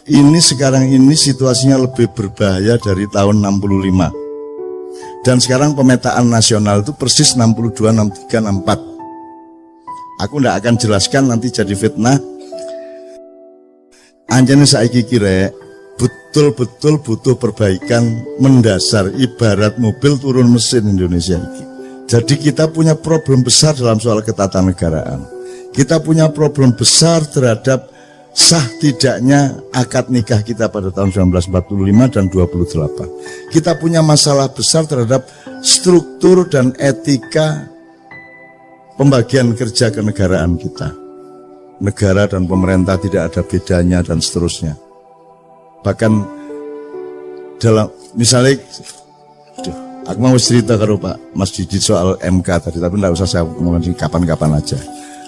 ini sekarang ini situasinya lebih berbahaya dari tahun 65. Dan sekarang pemetaan nasional itu persis 62, 63, 64. Aku tidak akan jelaskan, nanti jadi fitnah. Anjane saiki kira betul-betul butuh perbaikan mendasar, ibarat mobil turun mesin Indonesia ini. Jadi kita punya problem besar dalam soal ketatanegaraan. Kita punya problem besar terhadap sah tidaknya akad nikah kita pada tahun 1945 dan 28. Kita punya masalah besar terhadap struktur dan etika pembagian kerja kenegaraan kita. Negara dan pemerintah tidak ada bedanya dan seterusnya. Bahkan dalam misalnya, aku mau cerita kalau Pak Mas Didi soal MK tadi, tapi tidak usah saya ngomongin kapan-kapan aja.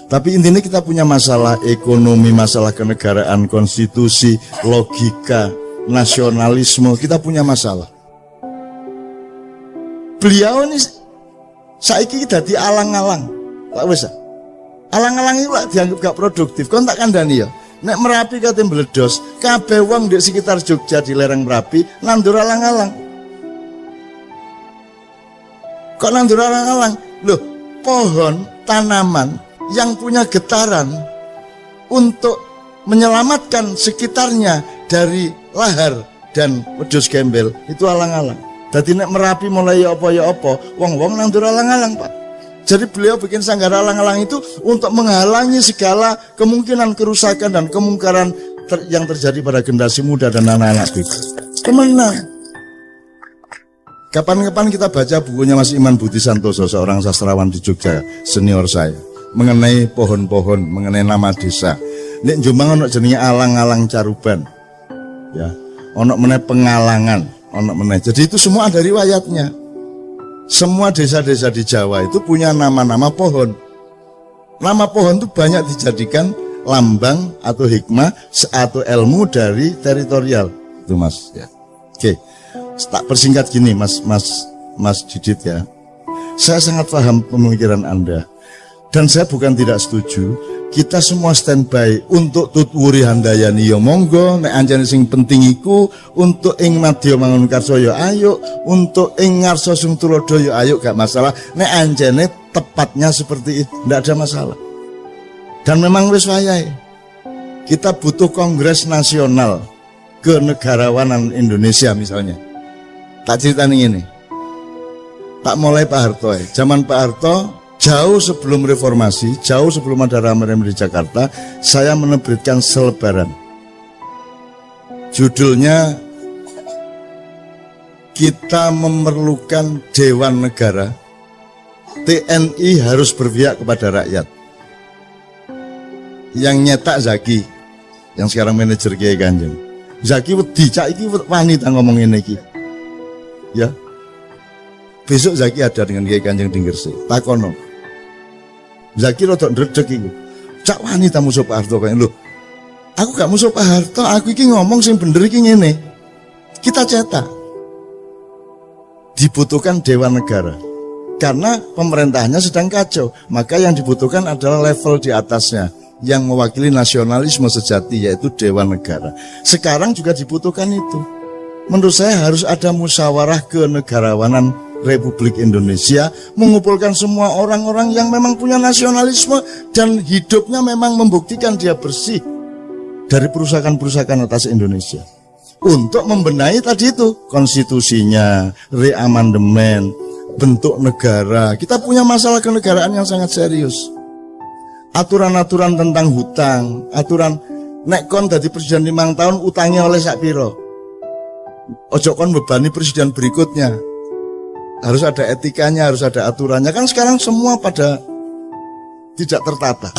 Tapi intinya kita punya masalah ekonomi, masalah kenegaraan, konstitusi, logika, nasionalisme, kita punya masalah. Beliau ini saiki dadi alang-alang. Pak wis. Alang-alang itu dianggap gak produktif. Kon tak kandhani ya. Nek Merapi kate mbledos, kabeh wong di sekitar Jogja di lereng Merapi nandur alang-alang. Kok nandur alang-alang? Loh, pohon, tanaman yang punya getaran untuk menyelamatkan sekitarnya dari lahar dan wedhus gembel itu alang-alang. Dadi nek Merapi mulai ya apa, wong-wong nandur alang-alang, Pak. Jadi beliau bikin sanggar alang-alang itu untuk menghalangi segala kemungkinan kerusakan dan kemungkaran yang terjadi pada generasi muda dan anak-anak itu. Kemenang. Kapan-kapan kita baca bukunya Mas Iman Budi Santoso, seorang sastrawan di Jogja, senior saya, mengenai pohon-pohon, mengenai nama desa. Nek Jombang ono jenenge alang-alang Caruban. Ya, ono meneh Pengalangan, ono meneh. Jadi itu semua ada riwayatnya. Semua desa-desa di Jawa itu punya nama-nama pohon. Nama pohon itu banyak dijadikan lambang atau hikmah atau ilmu dari teritorial. Itu Mas ya. Oke. Tak persingkat gini Mas Didit ya. Saya sangat paham pemikiran Anda. Dan saya bukan tidak setuju. Kita semua standby untuk tutwuri handayani ya monggo, nek anjane sing penting iku untuk ing madya Mangunkarsa ya ayo, untuk ing ngarsa sing tulodo ya ayo, gak masalah. Nek anjane tepatnya seperti itu, ndak ada masalah. Dan memang wis wayahe. Kita butuh kongres nasional kenegarawanan Indonesia misalnya. Tak ceritani ini. Tak mulai Pak Harto ya. Zaman Pak Harto jauh sebelum reformasi, jauh sebelum ada rame-rame di Jakarta, saya menerbitkan selebaran. Judulnya, kita memerlukan Dewan Negara, TNI harus berpihak kepada rakyat. Yang nyetak Zaki, yang sekarang manajer Kiai Kanjeng. Zaki wedi, cak iki wanita ngomong ini iki. Ya. Besok Zaki ada dengan Kiai Kanjeng di Gresik. Takono. Zaki rodok ndredeg iku. Cak wanita musuh Pak Harto kaya lho. Aku gak musuh Pak Harto, aku iki ngomong sing bener iki ngene. Kita cetak. Dibutuhkan Dewan Negara. Karena pemerintahnya sedang kacau, maka yang dibutuhkan adalah level di atasnya yang mewakili nasionalisme sejati, yaitu Dewan Negara. Sekarang juga dibutuhkan itu. Menurut saya harus ada musyawarah kenegarawanan Republik Indonesia, mengumpulkan semua orang-orang yang memang punya nasionalisme dan hidupnya memang membuktikan dia bersih dari perusakan-perusakan atas Indonesia, untuk membenahi tadi itu konstitusinya, reamandemen, bentuk negara. Kita punya masalah kenegaraan yang sangat serius. Aturan-aturan tentang hutang, aturan nek kon dadi presiden 5 tahun utangnya oleh sak piro, ojo kon bebani presiden berikutnya. Harus ada etikanya, harus ada aturannya. Kan sekarang semua pada tidak tertata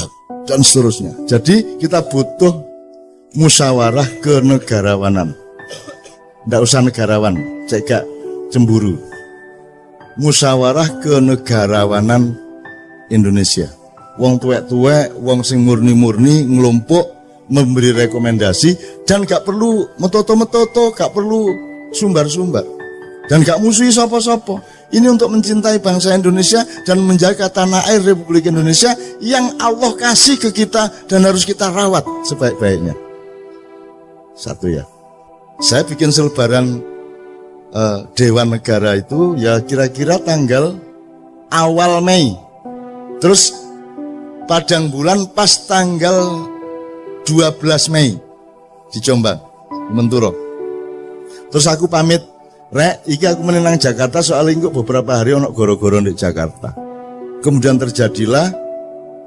dan seterusnya. Jadi kita butuh musyawarah kenegarawanan. Tidak usah negarawan, cek gak cemburu. Musyawarah kenegarawanan Indonesia. Wong tuwek-tuwek, wong sing murni-murni ngelompok memberi rekomendasi dan gak perlu metoto-metoto, gak perlu sumbar-sumbar. Dan gak musuhi sopo-sopo. Ini untuk mencintai bangsa Indonesia dan menjaga tanah air Republik Indonesia yang Allah kasih ke kita dan harus kita rawat sebaik-baiknya. Satu ya. Saya bikin selebaran Dewan Negara itu ya kira-kira tanggal awal Mei. Terus padang bulan pas tanggal 12 Mei di Jombang, Menturo. Terus aku pamit, Rek, iki aku menenang Jakarta soalnya kok beberapa hari ono goro-goro di Jakarta. Kemudian terjadilah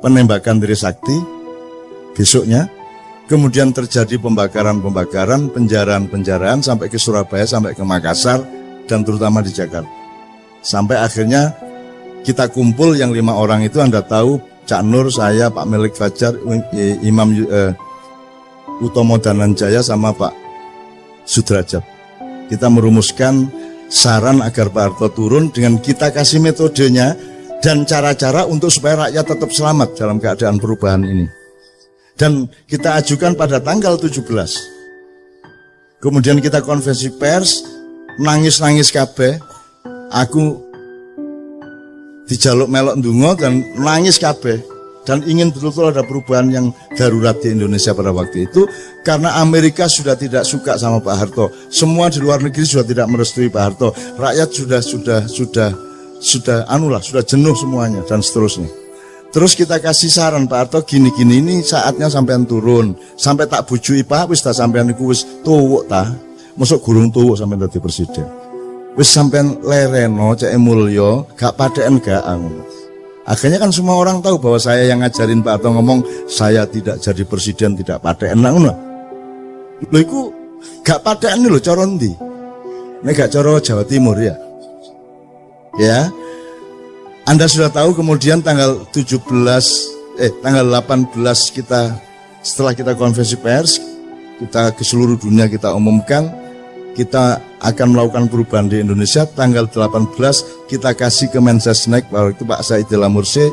penembakan Trisakti besoknya. Kemudian terjadi pembakaran-pembakaran, penjaraan-penjaraan sampai ke Surabaya, sampai ke Makassar, dan terutama di Jakarta. Sampai akhirnya kita kumpul yang 5 orang itu, Anda tahu, Cak Nur, saya, Pak Melik Fajar, Imam Utomo Dananjaya, sama Pak Sudrajat. Kita merumuskan saran agar Pak Harto turun dengan kita kasih metodenya dan cara-cara untuk supaya rakyat tetap selamat dalam keadaan perubahan ini. Dan kita ajukan pada tanggal 17. Kemudian kita konferensi pers, nangis-nangis kabeh. Aku dijaluk melok ndonga dan nangis kabeh. Dan ingin betul-betul ada perubahan yang darurat di Indonesia pada waktu itu. Karena Amerika sudah tidak suka sama Pak Harto. Semua di luar negeri sudah tidak merestui Pak Harto. Rakyat sudah jenuh semuanya dan seterusnya. Terus kita kasih saran, Pak Harto gini-gini ini saatnya sampean turun. Sampai tak bujui Pak, wis tak sampean iku wis tuwuk ta. Mosok gurung tuwuk sampean dadi presiden. Wis sampean lereno cek mulya, gak padeken gak anu. Akhirnya kan semua orang tahu bahwa saya yang ngajarin Pak Harto ngomong saya tidak jadi presiden tidak padeken ngono. Lho iku gak padeken lho cara ndi? Nek gak cara Jawa Timur ya. Ya. Anda sudah tahu kemudian tanggal 18 kita setelah kita konferensi pers, kita ke seluruh dunia kita umumkan kita akan melakukan perubahan di Indonesia. Tanggal 18 kita kasih ke Mensesnek, waktu itu Pak Saidillah Mursi.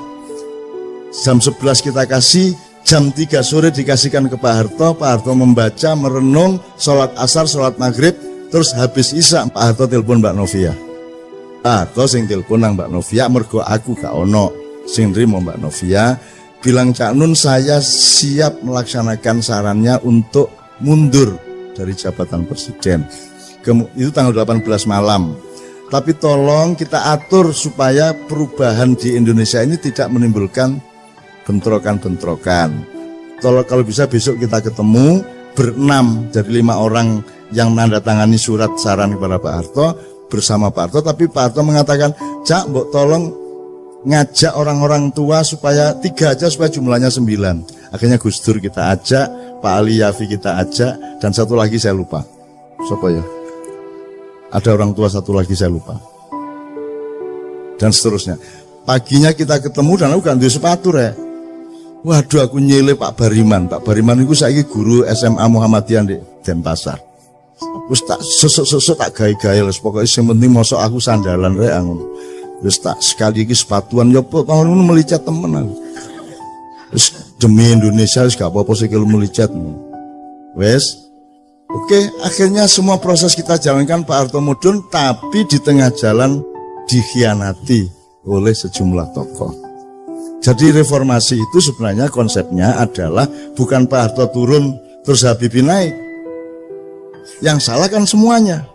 Jam 11 kita kasih, jam 3 sore dikasihkan ke Pak Harto. Pak Harto membaca, merenung, sholat asar, sholat maghrib, terus habis isya Pak Harto telepon Mbak Novia. Atau sing telepon nang Mbak Novia, mergo aku gak ono sing nrimo Mbak Novia, bilang Cak Nun saya siap melaksanakan sarannya untuk mundur dari jabatan presiden. Itu tanggal 18 malam. Tapi tolong kita atur supaya perubahan di Indonesia ini tidak menimbulkan bentrokan-bentrokan. Tolong kalau bisa besok kita ketemu berenam dari 5 orang yang menandatangani surat saran kepada Pak Harto bersama Pak Harto, tapi Pak Harto mengatakan, Cak, mbok tolong ngajak orang-orang tua supaya 3 aja supaya jumlahnya 9. Akhirnya Gus Dur kita ajak, Pak Ali Yafi kita ajak, dan satu lagi saya lupa. Siapa ya? Ada orang tua satu lagi saya lupa. Dan seterusnya. Paginya kita ketemu dan aku gak duwe sepatu rek. Waduh aku nyele Pak Bariman. Pak Bariman itu saiki guru SMA Muhammadiyah di Denpasar. Wis tak sesuk tak gawe-gawe les pokoke sing penting mosok aku sandalan rek ngono. Wis tak sekali iki sepatuan yo tahun ngono melicet temen aku. Wis demi Indonesia wis gak apa-apa sikil melicet. Wis. Oke, akhirnya semua proses kita jalankan Pak Harto mudhun, tapi di tengah jalan dikhianati oleh sejumlah tokoh. Jadi reformasi itu sebenarnya konsepnya adalah bukan Pak Harto turun terus Habibie naik. Yang salah kan semuanya.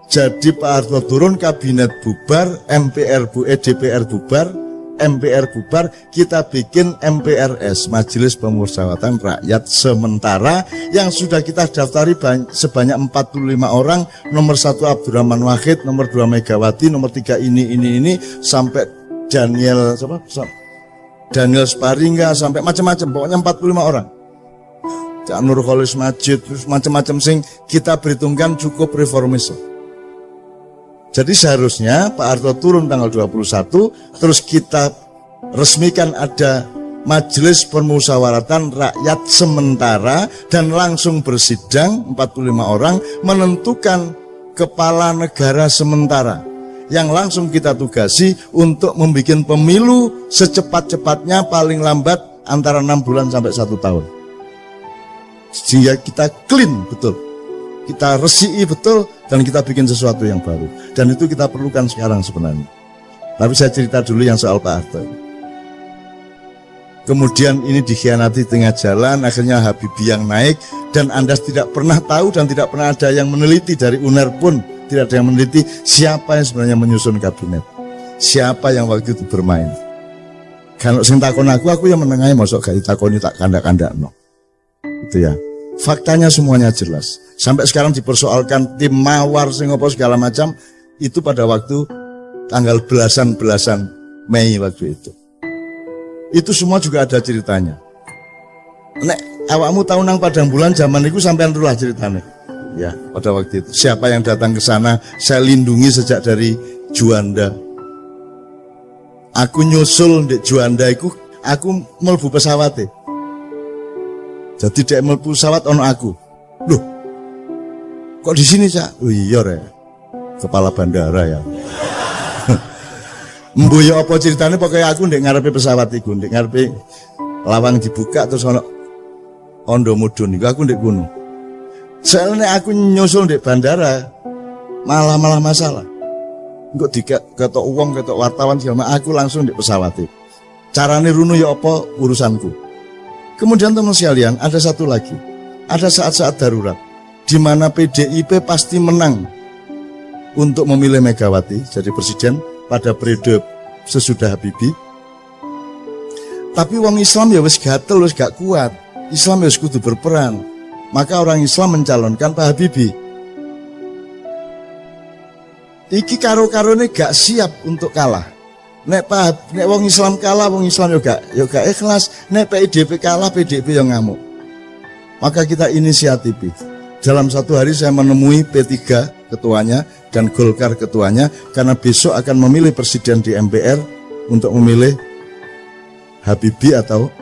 Jadi Pak Harto turun, kabinet bubar, DPR bubar, MPR bubar, kita bikin MPRS, Majelis Pemusyawaratan Rakyat Sementara, yang sudah kita daftari sebanyak 45 orang, nomor 1 Abdurrahman Wahid, nomor 2 Megawati, nomor 3 ini, sampai Daniel Sparingga, sampai macam-macam, pokoknya 45 orang. Cak Nur Kholis Majid, terus macam-macam sing kita perhitungkan cukup reformis. Jadi seharusnya Pak Harto turun tanggal 21, terus kita resmikan ada Majelis Permusyawaratan Rakyat Sementara dan langsung bersidang 45 orang menentukan kepala negara sementara yang langsung kita tugasi untuk membuat pemilu secepat-cepatnya, paling lambat antara 6 bulan sampai 1 tahun. Sehingga kita clean betul, kita resiki betul, dan kita bikin sesuatu yang baru. Dan itu kita perlukan sekarang sebenarnya. Tapi saya cerita dulu yang soal Pak Harto. Kemudian ini dikhianati tengah jalan, akhirnya Habibie yang naik, Dan Anda tidak pernah tahu dan tidak pernah ada yang meneliti, dari UNER pun tidak ada yang meneliti siapa yang sebenarnya menyusun kabinet, siapa yang waktu itu bermain. Kalau sing takon aku yang menengahi, masuk gak ditakoni tak kandak-kandak no. Itu ya. Faktanya semuanya jelas. Sampai sekarang dipersoalkan tim mawar sing apa segala macam, itu pada waktu tanggal belasan Mei waktu itu. Itu semua juga ada ceritanya. Nek awakmu tahu nang Padang Bulan zaman itu sampean rulah ceritanya. Ya, pada waktu itu siapa yang datang ke sana, saya lindungi sejak dari Juanda. Aku nyusul di Juanda iku, aku mlebu pesawat. Jadi dek mlebu pesawat ono aku. Loh, kok di sini, Cak? Oh iya re, kepala bandara ya. Mbuyo apa ceritanya, pokoknya aku ndek ngarepe pesawat iku, ndek ngarepe lawang dibuka terus ono ondo mudun iku, aku ndek kono. Soalnya aku nyusul ndek bandara malah masalah. Engko diketok uang, ketok wartawan segala, aku langsung ndek pesawat itu. Carane runu ya apa urusanku. Kemudian teman sekalian, ada satu lagi. Ada saat-saat darurat di mana PDIP pasti menang untuk memilih Megawati jadi presiden pada periode sesudah Habibie. Tapi wong Islam ya wis gatel, wis gak kuat. Islam ya wis kudu berperan. Maka orang Islam mencalonkan Pak Habibie. Iki karo-karone gak siap untuk kalah. Nek wong Islam kalah, wong Islam yo gak ikhlas. Nek PDIP kalah, PDIP yo ngamuk. Maka kita inisiatif. Dalam satu hari saya menemui P3 ketuanya dan Golkar ketuanya, karena besok akan memilih presiden di MPR untuk memilih Habibie atau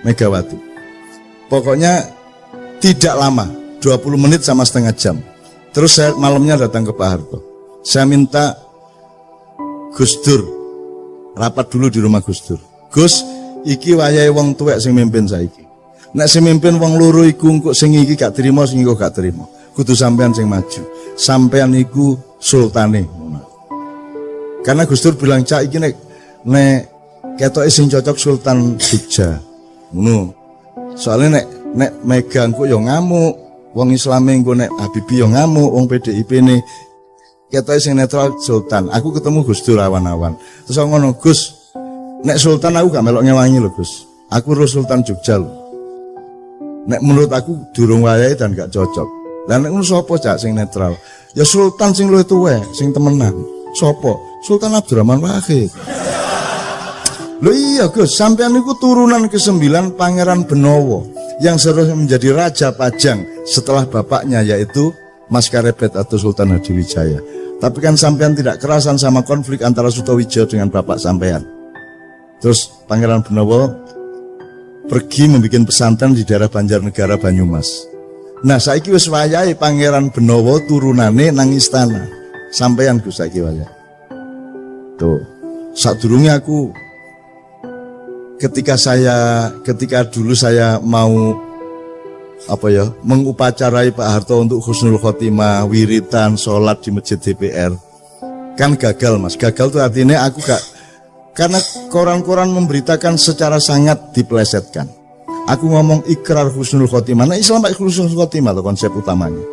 Megawati. Pokoknya tidak lama, 20 menit sama setengah jam. Terus saya malamnya datang ke Pak Harto. Saya minta Gus Dur rapat dulu di rumah Gus Dur. Gus, iki wayahe wong tuwek sing mimpin saiki. Nek sing mimpin wong loro iku engko sing iki gak trimo, sing iku gak trimo. Kudu sampean sing maju. Sampean iku sultane. Karena Gus Dur bilang, "Cak iki nek ketoke sing cocok Sultan Jogja." Ngono. Soalnya nek Mega engko yo ngamuk, wong Islame engko nek Habibie yo ngamuk, wong PDIP ne ketoke sing netral Sultan. Aku ketemu Gus Dur awan-awan. Terus aku ngono, "Gus, nek Sultan aku gak melok ngewangi lho, Gus. Aku ro Sultan Jogja lho. Nek menurut aku durung wayahe dan gak cocok. Lah nek ngono sapa Cak sing netral? Ya Sultan sing luwih tuwek, sing temenan. Sapa? Sultan Abdurrahman Wahid." Loh iya Gus, sampean niku turunan ke-9 Pangeran Benowo yang seharusnya menjadi Raja Pajang setelah bapaknya, yaitu Mas Karebet atau Sultan Hadiwijaya. Tapi kan sampean tidak kerasan sama konflik antara Sutowijo dengan bapak sampean. Terus Pangeran Benowo pergi membuat pesantren di daerah Banjarnegara Banyumas. Nah saiki wis wayahe Pangeran Benowo turunane nang istana. Sampean Gus saiki wayahe. Tuh, sadurunge aku ketika dulu saya mau mengupacarai Pak Harto untuk husnul khotimah, wiritan, sholat di masjid DPR, kan gagal Mas. Gagal tuh artinya aku gak, karena koran-koran memberitakan secara sangat dipelesetkan. Aku ngomong ikrar husnul khotimah. Nah Islam pakai husnul khotimah tuh konsep utamanya.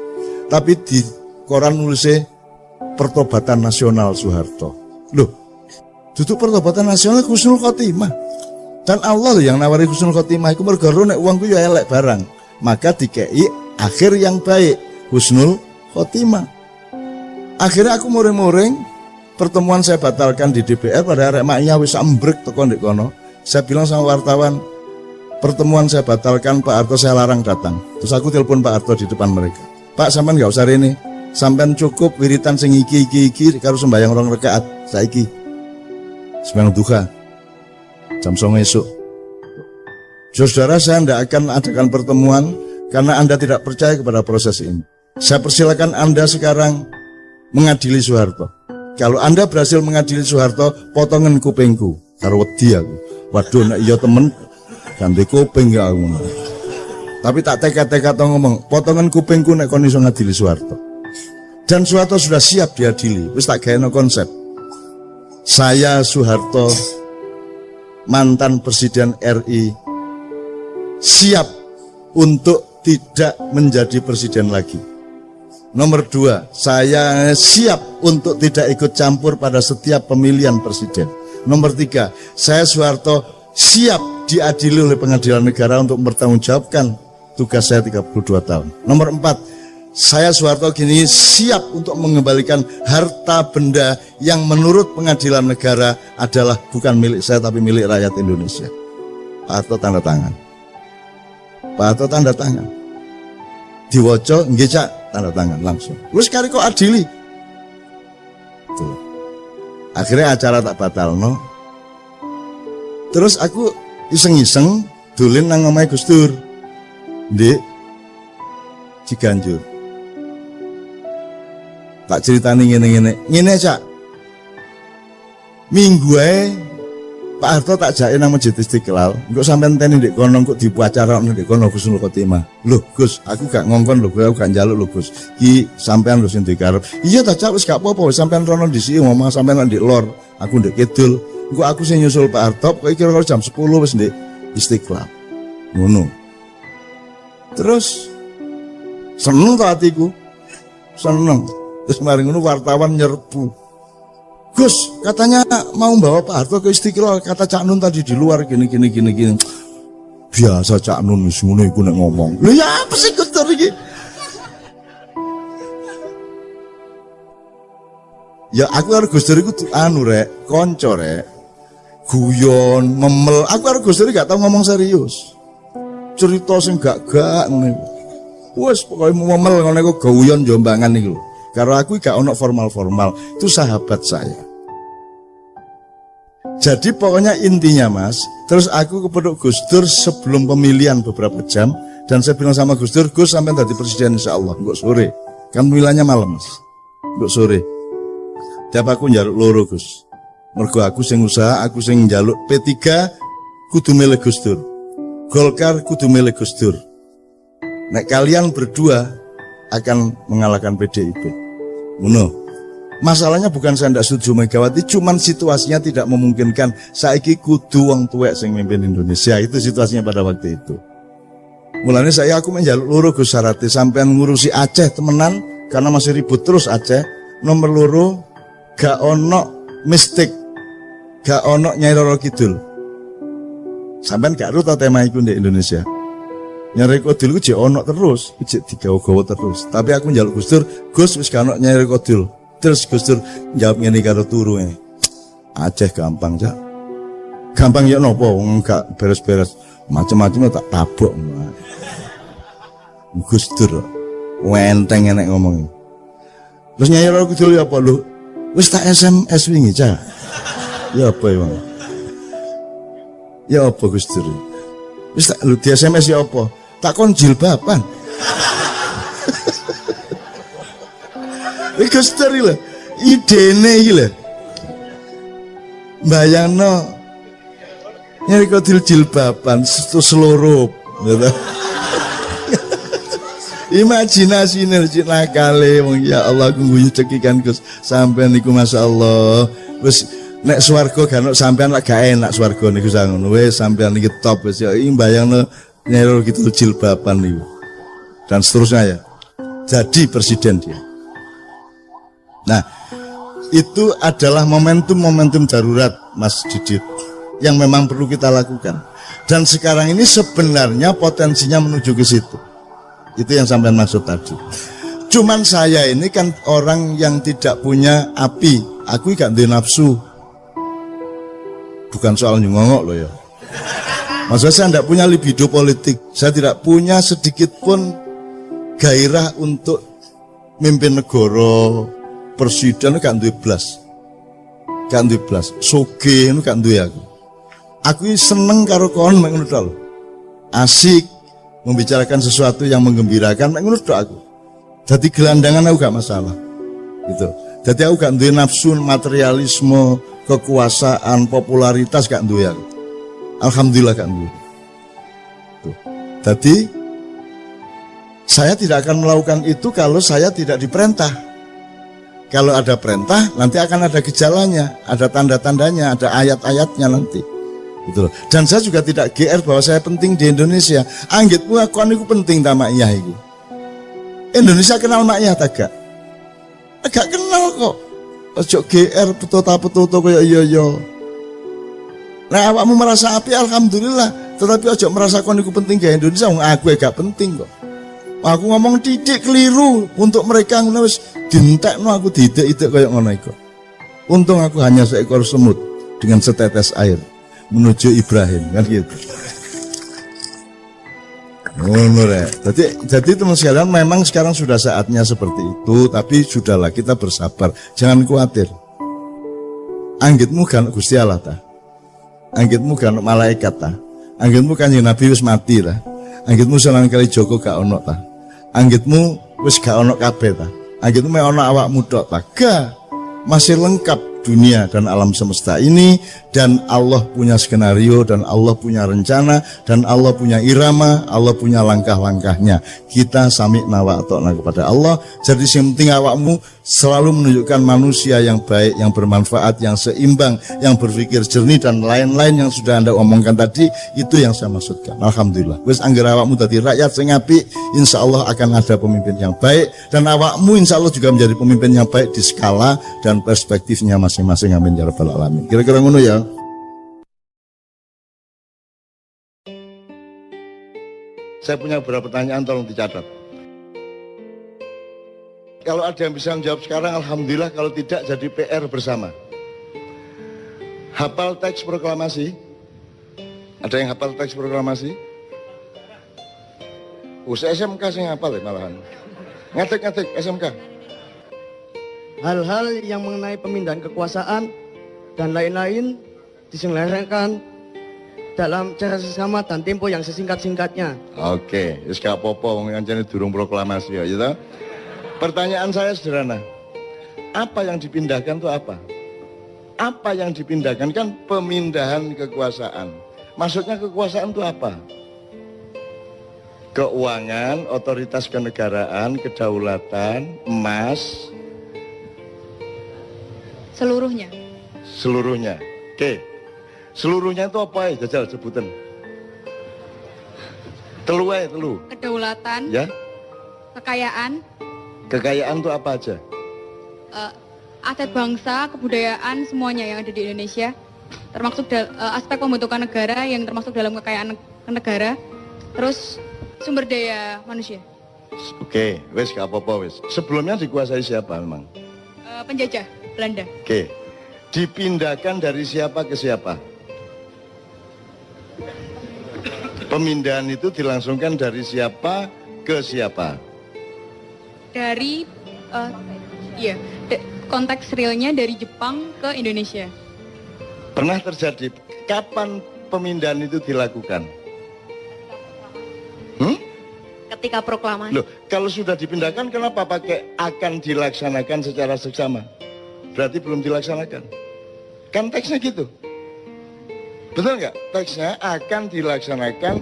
Tapi di koran nulisnya pertobatan nasional Soeharto. Loh, duduk pertobatan nasional husnul khotimah. Dan Allah loh yang nawari husnul khotimah. Iku mergo nek uangku ya elek barang. Maka dikei akhir yang baik, husnul khotimah. Akhirnya aku muring-muring, pertemuan saya batalkan di DPR pada arek maknya wis ambrek teko ndek kono. Saya bilang sama wartawan, pertemuan saya batalkan, Pak Harto saya larang datang. Terus aku telepon Pak Harto di depan mereka. Pak, sampean gak usah rene. Sampean cukup wiritan sing iki karo sembahyang 2 rakaat saiki. Sembahyang duha jam 09.00 esuk. Saudara, saya tidak akan adakan pertemuan karena Anda tidak percaya kepada proses ini. Saya persilakan Anda sekarang mengadili Soeharto. Kalau Anda berhasil mengadili Soeharto, potongan kupingku karo wedi aku. Waduh nek iya temen ganti kuping gak aku. Tapi tak teka-teka ngomong, potongan kupingku nek kon iso ngadili Soeharto. Dan Soeharto sudah siap diadili. Wis tak gawe konsep. Saya Soeharto, mantan Presiden RI, siap untuk tidak menjadi presiden lagi. Nomor 2, saya siap untuk tidak ikut campur pada setiap pemilihan presiden. Nomor 3, saya Soeharto siap diadili oleh pengadilan negara untuk mempertanggungjawabkan tugas saya 32 tahun. Nomor 4, saya Soeharto kini siap untuk mengembalikan harta benda yang menurut pengadilan negara adalah bukan milik saya tapi milik rakyat Indonesia. Pak Harto tanda tangan. Pak Harto tanda tangan. Diwoco nggih Cak, tanda tangan langsung. Wis kari kok adili. Tuh. Akhirnya acara tak batalno. Terus aku iseng-iseng dolen nang omahe Gus Dur. Ndek Ciganjur. Tak ceritani ngene Cak. Minggu ae Pak Harto tak jake nang Masjid Istiqlal, engko sampean teni ndek kono engko dipuacarakno ndek kono Husnul Khotimah. Loh Gus, aku gak ngongkon lho, aku gak njaluk lho Gus. Iki sampean lho sing dikarep. Iya ta Cak, wis gak apa-apa, sampean rono dhisik ngomong sampean ndek lor, aku ndek kidul. Engko aku sing nyusul Pak Harto, kok kira-kira jam 10 wis ndek Istiqlal. Ngono. Terus seneng to atiku. Seneng. Terus mari ngono wartawan nyerbu. Gus, katanya mau bawa Pak Harto ke Istiqlal, kata Cak Nun tadi di luar gini. Biasa Cak Nun wis ngono iku nek ngomong. Lho ya apa sih Gus Dur iki? Ya aku karo Gus Dur iku rek, kanca rek. Guyon, memel. Aku karo Gus Dur gak tau ngomong serius. Cerita sing gak ngene. Wes pokoke memel ngono iku guyon jombangan iki lho. Karo aku gak ono formal-formal, itu sahabat saya. Jadi pokoknya intinya Mas, terus aku kepeduk Gus Dur sebelum pemilihan beberapa jam, dan saya bilang sama Gus Dur, Gus sampai tadi presiden insya Allah, enggak sore, kan pemilihannya malam Mas, enggak sore. Tiap aku njaluk loro Gus, mergo aku sing usaha, aku sing njaluk P3 kudu milih Gus Dur, Golkar kudu milih Gus Dur. Nek kalian berdua akan mengalahkan PDIP. Ngono. Masalahnya bukan saya tidak setuju Megawati, cuman situasinya tidak memungkinkan. Saiki kudu wong tuwek sing mimpin Indonesia, itu situasinya pada waktu itu. Mulanya aku menjaluk loro Gus Sarati sampean ngurusi Aceh temenan karena masih ribut terus Aceh. Nomor loro gak ono mistik, gak ono Nyai Roro Kidul. Sampean gak ruta tema iku di Indonesia. Nyai Kodil ku jek ono terus, jek digawa-gawa terus. Tapi aku njaluk Gus Dur, Gus wis gak ono Nyai Kodil. Terus Gus Dur jawab ngene karo turu e. Aceh gampang, Cak. Gampang ya napa wong gak beres-beres. Macam-macam tak tabok. Gus Dur enteng enek ngomong. Terus Nyai Kodil ya apa lho? Wis tak SMS wingi, Cak. Ya apa ya, Bang? Ya apa Gus Dur? Wis tak lho di SMS ya apa? Tak kon jilbaban. Gus Dur iki lho, idene iki lho. Bayangno Nyai Kodil jilbaban seluruh gitu. Imajinasine cek nakale wong ya Allah aku guyu cekikan Gus sampean niku masyaallah. Wis nek swarga gak ono sampean lak gak enak swarga niku ngono. Wis sampean iki top wis ya bayangno Nyai gitu jilbaban niku. Dan seterusnya ya. Jadi presiden dia. Nah, itu adalah momentum-momentum darurat Mas Didit yang memang perlu kita lakukan. Dan sekarang ini sebenarnya potensinya menuju ke situ. Itu yang sampean maksud tadi. Cuman saya ini kan orang yang tidak punya api. Aku gak duwe nafsu. Bukan soal nyongok loh ya. Maksudnya saya tidak punya libido politik. Saya tidak punya sedikit pun gairah untuk mimpin negara, presiden gak duwe blas. Gak duwe blas. Soge itu gak duwe aku. Aku seneng karo kon mek ngono lho. Asik membicarakan sesuatu yang menggembirakan mek ngono aku. Jadi gelandangan aku gak masalah. Gitu. Jadi aku gak duwe nafsu materialisme, kekuasaan, popularitas gak duwe aku. Alhamdulillah gak duwe. Jadi saya tidak akan melakukan itu kalau saya tidak diperintah. Kalau ada perintah nanti akan ada gejalanya, ada tanda-tandanya, ada ayat-ayatnya nanti. Gitu loh. Dan saya juga tidak GR bahwa saya penting di Indonesia. Anggitmu aku niku penting ta mak iyah iku. Indonesia kenal mak iyah ta gak? Gak kenal kok. Ojo GR petuta-petuta kaya iya. Nah awakmu merasa api alhamdulillah, tetapi ojo merasa kon niku penting ke Indonesia, wong aku gak penting kok. Aku ngomong titik keliru untuk mereka ngono wis dientekno aku didik-idik kaya ngono iku. Untung aku hanya seekor semut dengan setetes air menuju Ibrahim kan gitu. Jadi teman sekalian memang sekarang sudah saatnya seperti itu, tapi sudahlah kita bersabar, jangan khawatir. Anggitmu kan Gusti Allah ta. Anggitmu kan malaikat ta. Anggitmu kan Nabi wis mati ta. Anggitmu Sunan Kalijaga gak ono ta. Anggitmu wis gak ono kabeh ta. Anggitmu mek ono awakmu tok ta. Gak. Masih lengkap dunia dan alam semesta ini, dan Allah punya skenario, dan Allah punya rencana, dan Allah punya irama, Allah punya langkah-langkahnya. Kita sami'na wa ata'na kepada Allah. Jadi yang penting awakmu selalu menunjukkan manusia yang baik, yang bermanfaat, yang seimbang, yang berpikir jernih, dan lain-lain yang sudah Anda omongkan tadi. Itu yang saya maksudkan. Alhamdulillah wis anggere awakmu dadi rakyat sing apik, insya Allah akan ada pemimpin yang baik, dan awakmu insya Allah juga menjadi pemimpin yang baik di skala dan perspektifnya masing-masing. Amin ya rabbal alamin. Kira-kira ngono ya. Saya punya beberapa pertanyaan, tolong dicatat. Kalau ada yang bisa menjawab sekarang, alhamdulillah. Kalau tidak, jadi PR bersama. Hafal teks proklamasi? Ada yang hafal teks proklamasi? SMK sih hafal ya malahan. Ngatik SMK. Hal-hal yang mengenai pemindahan kekuasaan dan lain-lain diselenggarakan dalam cara sesama dan tempo yang sesingkat-singkatnya. Oke, wis gak apa-apa wong kancane durung proklamasi ya, gitu. Pertanyaan saya sederhana. Apa yang dipindahkan itu apa? Apa yang dipindahkan kan pemindahan kekuasaan. Maksudnya kekuasaan itu apa? Keuangan, otoritas kenegaraan, kedaulatan, emas, seluruhnya. Seluruhnya. Oke. Seluruhnya itu apa ya? Jajal sebutan. Telu. Kedaulatan. Ya. Kekayaan. Kekayaan itu apa aja? Aset bangsa, kebudayaan, semuanya yang ada di Indonesia. Termasuk aspek pembentukan negara yang termasuk dalam kekayaan negara. Terus sumber daya manusia. Oke, wes gak apa-apa wes. Sebelumnya dikuasai siapa memang? Penjajah Belanda. Oke. Dipindahkan dari siapa ke siapa? Pemindahan itu dilangsungkan dari siapa ke siapa? Dari konteks realnya dari Jepang ke Indonesia. Pernah terjadi. Kapan pemindahan itu dilakukan? Ketika proklamasi. Loh, kalau sudah dipindahkan kenapa pakai akan dilaksanakan secara seksama? Berarti belum dilaksanakan. Kan teksnya gitu. Betul nggak? Teksnya akan dilaksanakan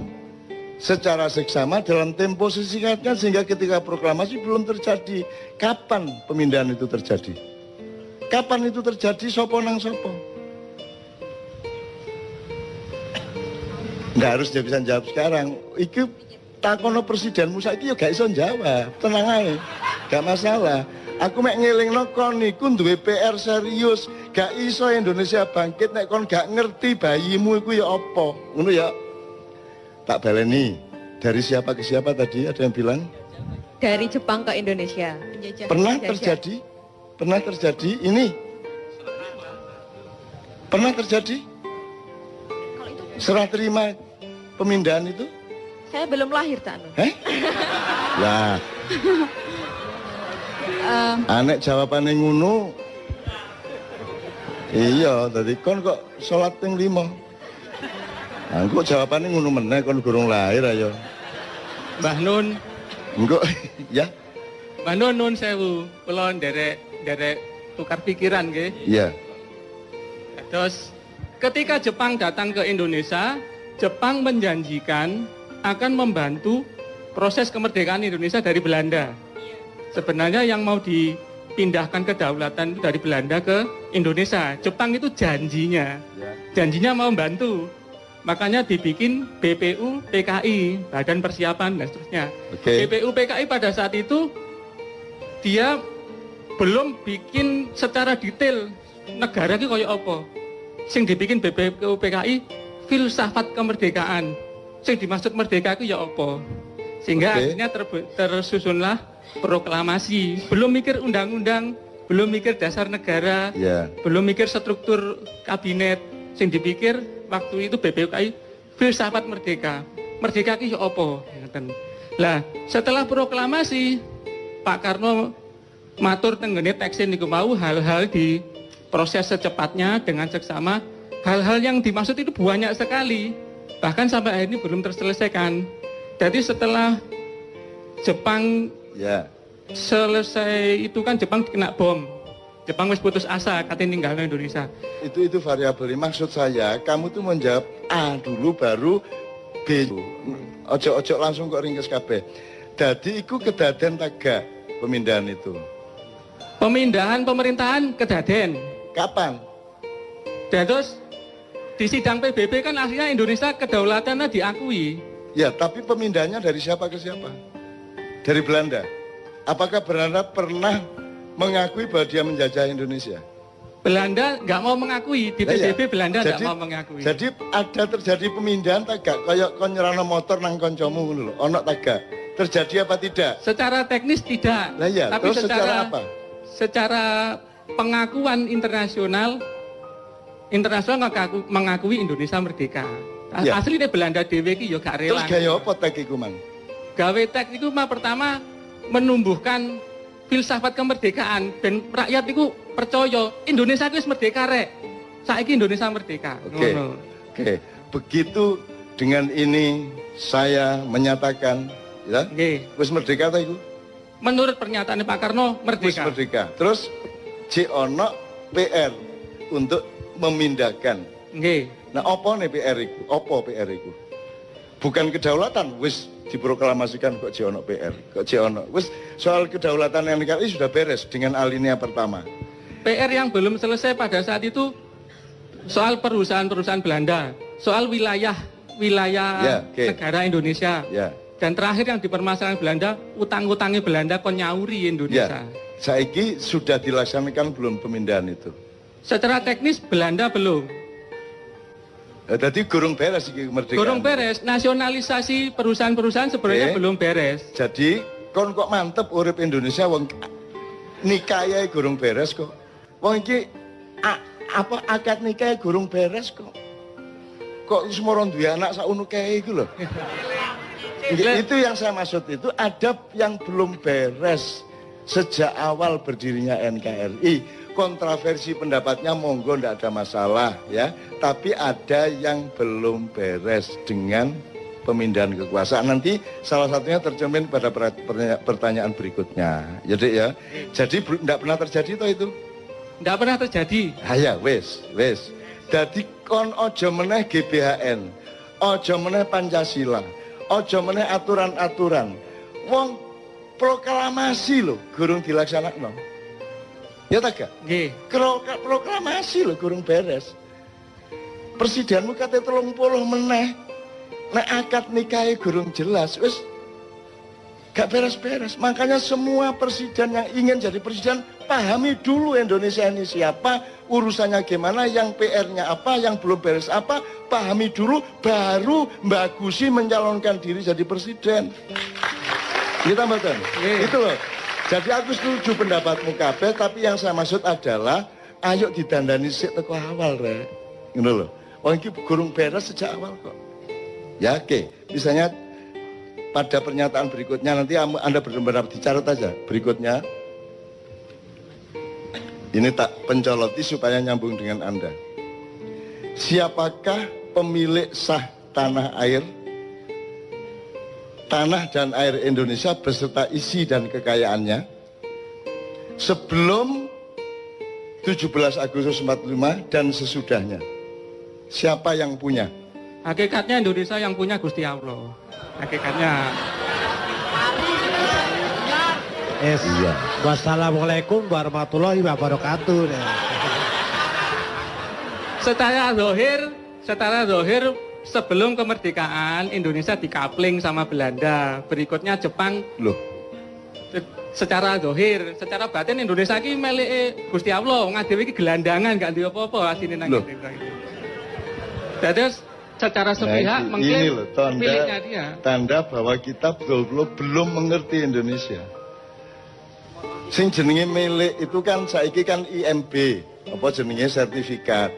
secara seksama dalam tempo sesingkatnya sehingga ketika proklamasi belum terjadi. Kapan pemindahan itu terjadi? Kapan itu terjadi? Sopo nang sopo? Nggak harus dia bisa jawab sekarang. Itu takono presidenmu saiki yo gak iso jawab. Tenang aja. Gak masalah. Aku mek ngelingno kon niku duwe PR serius. Gak iso Indonesia bangkit nek kon gak ngerti bayimu iku ya apa. Ngono ya. Tak baleni. Dari siapa ke siapa tadi ada yang bilang? Dari Jepang ke Indonesia. Pernah terjadi? Pernah terjadi ini? Pernah terjadi? Serah terima pemindahan itu? Saya belum lahir, tak? Lah. Anek jawabannya ngono. Iya, tadi kon kok sholat ping 5. Engko jawabannya ngono meneh kon durung lahir ayo. Mbah Nun. Engko ya. Mbah Nun nun sewu. Kula nderek tukar pikiran nggih. Iya. Terus ketika Jepang datang ke Indonesia, Jepang menjanjikan akan membantu proses kemerdekaan Indonesia dari Belanda. Sebenarnya yang mau dipindahkan kedaulatan dari Belanda ke Indonesia. Jepang itu janjinya mau membantu. Makanya dibikin BPU PKI, Badan Persiapan dan seterusnya. Oke. BPU PKI pada saat itu dia belum bikin secara detail negara ki koyo apa. Sing dibikin BPU PKI filsafat kemerdekaan. Sing dimaksud merdeka itu ya apa. Sehingga akhirnya tersusunlah proklamasi. Belum mikir undang-undang, belum mikir dasar negara, belum mikir struktur kabinet. Sing dipikir waktu itu BPUKI filsafat merdeka. Merdeka ki yo apa? Lah, setelah proklamasi Pak Karno matur tenggene teksin niku mau hal-hal di proses secepatnya dengan seksama. Hal-hal yang dimaksud itu banyak sekali. Bahkan sampai hari ini belum terselesaikan. Jadi setelah Jepang selesai itu kan Jepang kena bom. Jepang wis putus asa katanya ninggalin Indonesia. Itu variabel. Maksud saya, kamu tuh menjawab A dulu baru B. Ojo-ojo langsung kok ringkes kabeh. Jadi iku kedaden taga pemindahan itu. Pemindahan pemerintahan kedaden. Kapan? Dan terus di sidang PBB kan akhirnya Indonesia kedaulatannya diakui. Ya, tapi pemindahannya dari siapa ke siapa? Dari Belanda. Apakah Belanda pernah mengakui bahwa dia menjajah Indonesia? Belanda nggak mau mengakui, di PBB Belanda nggak mau mengakui. Jadi ada terjadi pemindahan tagak, kayak kon nyerano motor nang koncomu ngono lho, ono tagak. Terjadi apa tidak? Secara teknis tidak. Lah ya, tapi terus secara apa? Secara pengakuan internasional mengakui Indonesia merdeka. Ya. Aslinya Belanda dhewe iki ya gak rela. Terus gaya apa tek iku, Man? Gawe tek iku pertama menumbuhkan filsafat kemerdekaan ben rakyat itu percaya Indonesia itu merdeka rek. Saiki Indonesia merdeka. Oke. Begitu dengan ini saya menyatakan ya. Wis merdeka ta iku? Menurut pernyataan Pak Karno merdeka. Wis merdeka. Terus ono PR untuk memindahkan. Nggih. Nah, apa nih PR iku? Apa PR iku? Bukan kedaulatan, wis diproklamasikan kok ono PR, kok ono. Wis soal kedaulatan NKRI sudah beres dengan alinea pertama. PR yang belum selesai pada saat itu soal perusahaan-perusahaan Belanda, soal wilayah negara Indonesia. Dan terakhir yang dipermasalahkan Belanda, utang-utangnya Belanda kon nyauri Indonesia. Saiki sudah dilaksanakan belum pemindahan itu? Secara teknis Belanda belum. Jadi gurung beres iki kemerdekaan. Gurung beres, nasionalisasi perusahaan-perusahaan sebenarnya belum beres. Jadi kon kok mantep urip Indonesia wong nikahe gurung beres kok. Wong iki apa akad nikahe gurung beres kok. Kok semoro duwe anak sak unuke iku lho. Itu yang saya maksud, itu adab yang belum beres sejak awal berdirinya NKRI. Kontroversi pendapatnya monggo ndak ada masalah ya, tapi ada yang belum beres dengan pemindahan kekuasaan. Nanti salah satunya tercermin pada pertanyaan berikutnya. Jadi ya, jadi ndak pernah terjadi toh itu? Ndak pernah terjadi. Ya wes. Jadi kon ojo meneh GBHN, ojo meneh Pancasila, ojo meneh aturan-aturan. Wong proklamasi loh, gurung dilaksanakno. Ya tak gak? Nggih. Proklamasi lho gurung beres. Presidenmu kate 30 meneh. Nek akad nikahe gurung jelas, wis gak beres-beres. Makanya semua presiden yang ingin jadi presiden pahami dulu Indonesia ini siapa, urusannya gimana, yang PR-nya apa, yang belum beres apa, pahami dulu baru bagusi mencalonkan diri jadi presiden. Kita mboten. Itu loh. Jadi aku setuju pendapatmu kabeh, tapi yang saya maksud adalah ayo didandani sik teko awal rek. Ngono lho. Wong iki gurung beres sejak awal kok. Ya oke. Misalnya pada pernyataan berikutnya nanti Anda benar-benar dicatat aja berikutnya. Ini tak pencoloti supaya nyambung dengan Anda. Siapakah pemilik sah tanah air? Tanah dan air Indonesia beserta isi dan kekayaannya sebelum 17 Agustus 45 dan sesudahnya. Siapa yang punya? Hakikatnya Indonesia yang punya Gusti Allah. Hakikatnya. Iya. Wassalamualaikum warahmatullahi wabarakatuh. Secara zahir sebelum kemerdekaan Indonesia dikapling sama Belanda, berikutnya Jepang. Loh, Secara dohir, secara batin Indonesia ini milik Gusti Allah, ngadewi iki gelandangan gak duwe apa-apa asine nang Loh. kene. Terus secara sepihak ini mengklaim loh miliknya dia. tanda bahwa kita betul-betul belum mengerti Indonesia. Sing jenenge milik itu kan saiki kan IMB, apa jenenge sertifikat.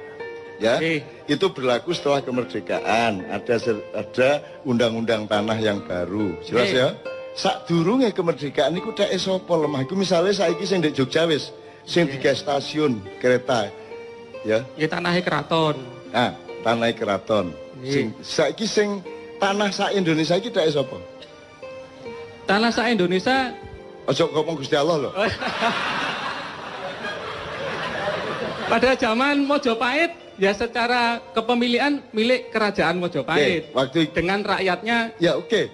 Ya, itu berlaku setelah kemerdekaan. Ada undang-undang tanah yang baru. Jelas ya? Sakdurunge kemerdekaan niku dak sapa lemah iku misale saiki sing ndek Jogja wis sing digawe stasiun kereta. Ya. Ya tanahnya keraton. Nah, tanah keraton. Sing saiki sing tanah sak Indonesia iki dak sapa? Tanah sak Indonesia. Ojo ngomong Gusti Allah loh. Pada zaman Mojopahit ya secara kepemilikan milik kerajaan Mojopahit. Waktu dengan rakyatnya. Ya oke.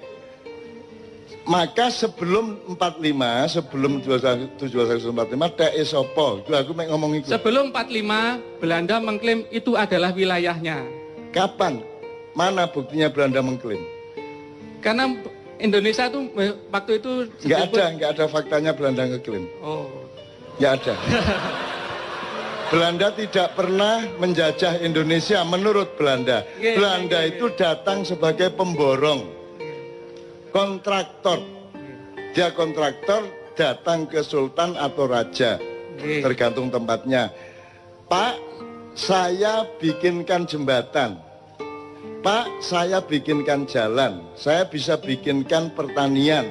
Maka sebelum 45, sebelum 1745 dak sapa? Itu aku mek ngomong iku. Sebelum 45 Belanda mengklaim itu adalah wilayahnya. Kapan? Mana buktinya Belanda mengklaim? Karena Indonesia tuh waktu itu Nggak ada faktanya Belanda ngeklaim. Oh. Nggak ada. Belanda tidak pernah menjajah Indonesia menurut Belanda. Belanda itu datang sebagai pemborong, kontraktor. Dia kontraktor datang ke sultan atau raja, tergantung tempatnya. Pak, saya bikinkan jembatan. Pak, saya bikinkan jalan, saya bisa bikinkan pertanian.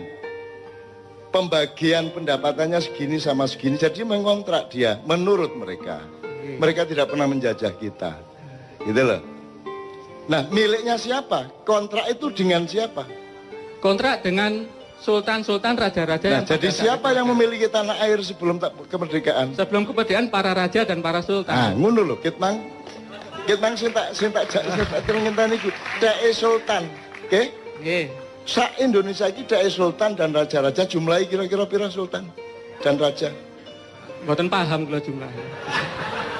Pembagian pendapatannya segini sama segini, jadi mengontrak dia menurut mereka. Mereka tidak pernah menjajah kita, gitu loh. Nah, miliknya siapa? Kontrak itu dengan siapa? Kontrak dengan sultan-sultan, raja-raja. Nah, jadi siapa yang memiliki tanah air sebelum kemerdekaan? Sebelum kemerdekaan para raja dan para sultan. Ah, ngono lho, Kitmang sing tak ngenteni iku dae sultan, oke? Nggih. Sak Indonesia iki dae sultan dan raja-raja, jumlahnya kira-kira pira sultan dan raja? Mboten paham kula jumlahnya.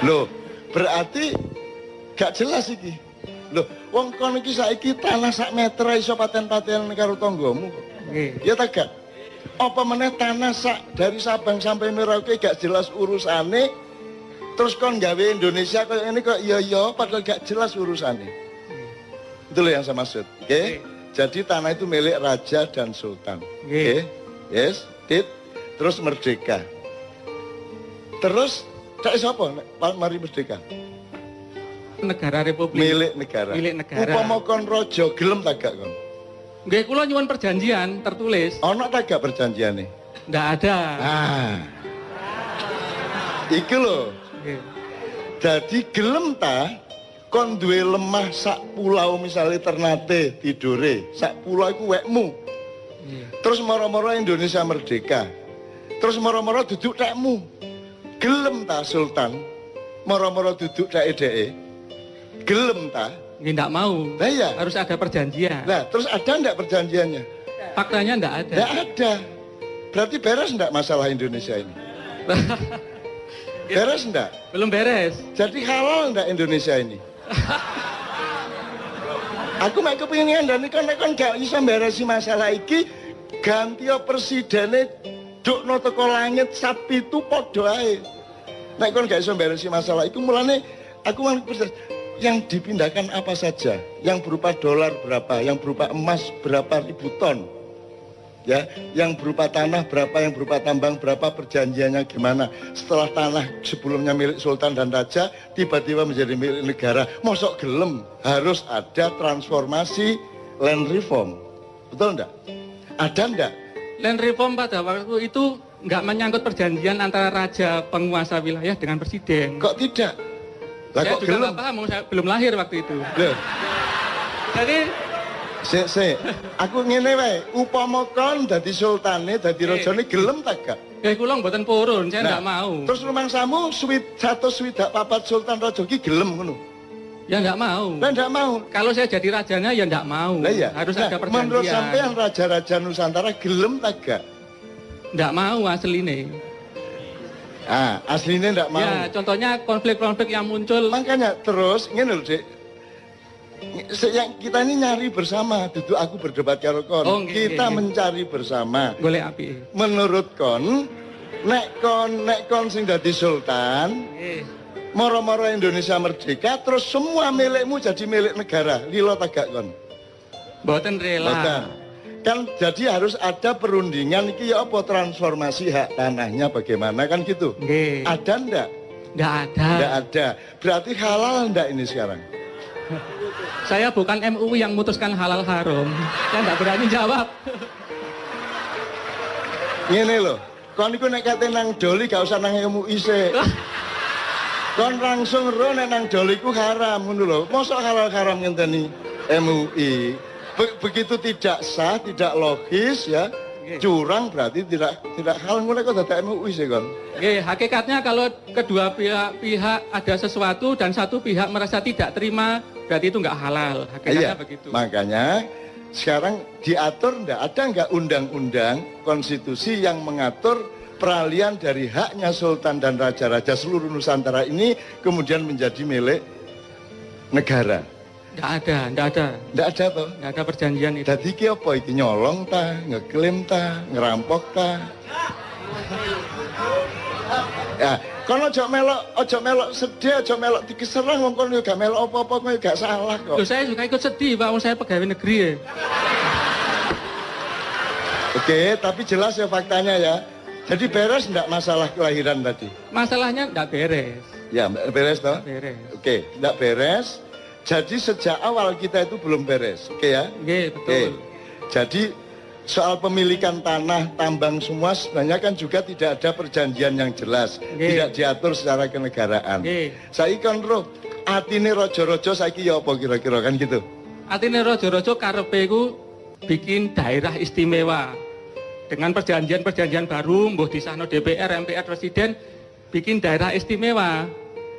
Loh, berarti gak jelas iki. Loh, wong kon iki saiki tanah sak meter iso paten-paten karo tanggamu kok. Nggih. Ya ta gak? Apa meneh tanah sak dari Sabang sampai Merauke gak jelas urusane? Terus kon gawe Indonesia kayak ini kok iya padahal gak jelas urusannya. Itu loh yang saya maksud. Oke? Jadi tanah itu milik raja dan sultan. Oke? Yes, terus merdeka. Terus tak siapa? Mari merdeka. Negara Republik. Milik negara. Milik negara. Upama kon rojo gelem tak gak kon? Nggih, kula nyuwun perjanjian tertulis. Ono tak gak perjanjiane? Ndak ada. Ah. Iki lho. Jadi gelem ta kon duwe lemah sak pulau misalnya Ternate tidure sak pulau iku wekmu. Terus moro-moro Indonesia merdeka. Terus moro-moro duduk tekmu. Gelem ta sultan moro-moro duduk dhek-dheke. Gelem ta? Nggih, ndak mau. Nah iya. Harus ada perjanjian. Nah, terus ada ndak perjanjiannya? Faktanya ndak ada. Ndak ada. Berarti beres ndak masalah Indonesia ini? Beres ndak? Belum beres. Jadi halal ndak Indonesia ini? Aku mek kepingin dan kan gak bisa beresi masalah iki ganti presidene dukno teko langit sapi itu padha ae. Nek kon gak iso beresi masalah iku mulane aku yang dipindahkan apa saja, yang berupa dolar berapa, yang berupa emas berapa ribu ton. Ya, yang berupa tanah berapa, yang berupa tambang berapa, perjanjiannya gimana. Setelah tanah sebelumnya milik sultan dan raja tiba-tiba menjadi milik negara, mosok gelem harus ada transformasi land reform. Betul enggak? Ada enggak? Land reform pada waktu itu nggak menyangkut perjanjian antara raja penguasa wilayah dengan presiden. Kok tidak? Lah Saya kok juga gelem? nggak paham, saya belum lahir waktu itu. Loh, Jadi aku ngene wae, upama kon dadi sultane, dadi rajane gelem tak gak? kula mboten purun, saya nggak mau. Terus rumangsamu 124 sultan raja ki gelem ngono. Ya nggak mau. Lah ndak mau. Kalau saya jadi rajanya ya nggak mau. Lah iya. Harus Nah, ada perjanjian. menurut sampean raja-raja Nusantara gelem tak gak? Nggak mau asline. Ah, aslinya ndak mau. Ya, contohnya konflik-konflik yang muncul. Makanya terus ngene lho, Dik. yang kita ini nyari bersama, duduk aku berdebat karo kon. Oh, nggih, Kita nggih. mencari bersama. Golek api. Menurut kon, nek kon sing dadi sultan, Nggih. moro-moro Indonesia merdeka, terus semua milikmu jadi milik negara. Lilo tagak kon. Mboten rela. Mboten. Kan jadi harus ada perundingan iki ya apa transformasi hak tanahnya bagaimana kan gitu. Nggih. Ada ndak? Nggak ada. Ndak ada. Berarti halal ndak ini sekarang? Saya bukan MUI yang memutuskan halal haram. Saya nggak berani jawab. Ngene lho, kon iku nek kate nang doli gak usah nang MUI sik. Kon langsung ro nek nang doli ku haram ngono lho. Mosok halal haram ngenteni MUI. Begitu tidak sah, tidak logis ya. Curang berarti tidak halal ngono kok dadak MUI sih kon. Nggih, hakikatnya kalau kedua pihak ada sesuatu dan satu pihak merasa tidak terima, berarti itu nggak halal. Hakikatnya begitu. Makanya sekarang diatur ada nggak undang-undang konstitusi yang mengatur peralihan dari haknya sultan dan raja-raja seluruh Nusantara ini kemudian menjadi milik negara. Nggak ada. Nggak ada toh. Nggak ada perjanjian itu. Jadi iki apa iki nyolong ta, ngeklaim ta, ngerampok ta? Ya, kono ojo melok sedih, ojo melok dikeserang wong kono gak melok apa-apa kowe gak salah kok. Loh, saya juga ikut sedih, Pak, saya pegawai negeri ya. Oke, tapi jelas ya faktanya ya. Jadi beres enggak masalah kelahiran tadi? Masalahnya nggak beres. Ya, beres toh? Beres. Oke, enggak beres. Jadi sejak awal kita itu belum beres. Oke ya? Nggih, betul. Jadi soal pemilikan tanah, tambang semua sebenarnya kan juga tidak ada perjanjian yang jelas. Nggih. Tidak diatur secara kenegaraan. Nggih. Saiki kan roh, atine rojo-rojo saiki ya apa kira-kira kan gitu? Artinya rojo-rojo karepe ku bikin daerah istimewa. Dengan perjanjian-perjanjian baru, mbuh disahno DPR, MPR, Presiden, bikin daerah istimewa.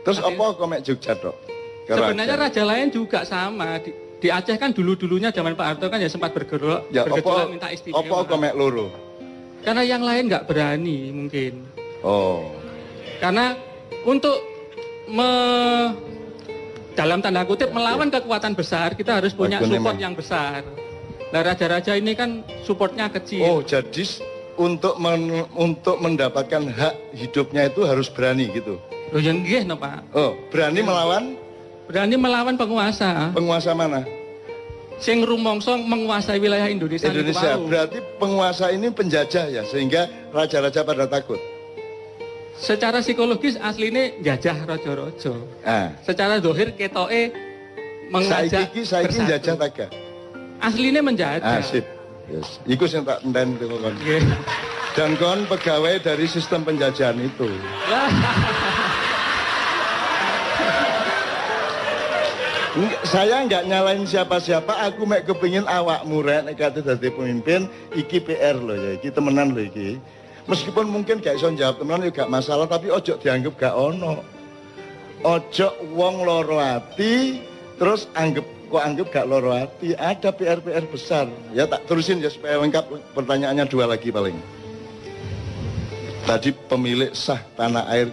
Terus apa kok mek Jogja tok? Sebenarnya raja lain juga sama. Di Aceh kan dulu-dulunya zaman Pak Harto kan ya sempat bergejolak minta istimewa. Apa kok mek loro? Karena yang lain nggak berani mungkin. Oh. Karena untuk dalam tanda kutip melawan kekuatan besar, kita harus punya support yang besar. Nah, raja-raja ini kan supportnya kecil. Oh, jadi untuk mendapatkan hak hidupnya itu harus berani gitu. Loh, yang nggih no, Pak. Oh, berani melawan penguasa. Penguasa mana? Sing rumangsa menguasai wilayah Indonesia. Indonesia. Berarti penguasa ini penjajah ya, sehingga raja-raja pada takut. Secara psikologis aslinya jajah raja-raja. Ah. Secara zahir ketoke mengajak saiki jajah taga. Aslinya menjajah. Sip. Yes. Iku sing tak enten itu kon. Nggih. Dan kon pegawai dari sistem penjajahan itu. Saya nggak nyalain siapa-siapa, aku mek kepingin awakmu rek nek kate dadi pemimpin, iki PR loh ya, iki temenan loh iki. Meskipun mungkin gak iso jawab temenan ya gak masalah, tapi ojo dianggap gak ono. Ojo wong loro ati terus anggap gak loro hati. Ada PR-PR besar. Ya tak terusin ya supaya lengkap, pertanyaannya 2 lagi paling. Tadi pemilik sah tanah air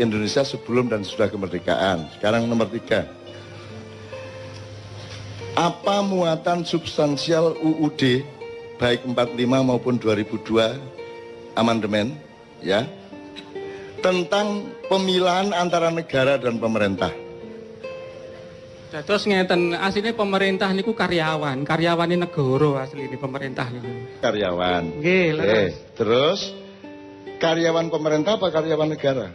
Indonesia sebelum dan sesudah kemerdekaan. Sekarang nomor 3. Apa muatan substansial UUD baik 45 maupun 2002 amandemen ya tentang pemilahan antara negara dan pemerintah? Terus ngeten, aslinya pemerintah niku karyawan ini negara aslinya pemerintah niku. Karyawan. Nggih, leres. Terus karyawan pemerintah apa karyawan negara?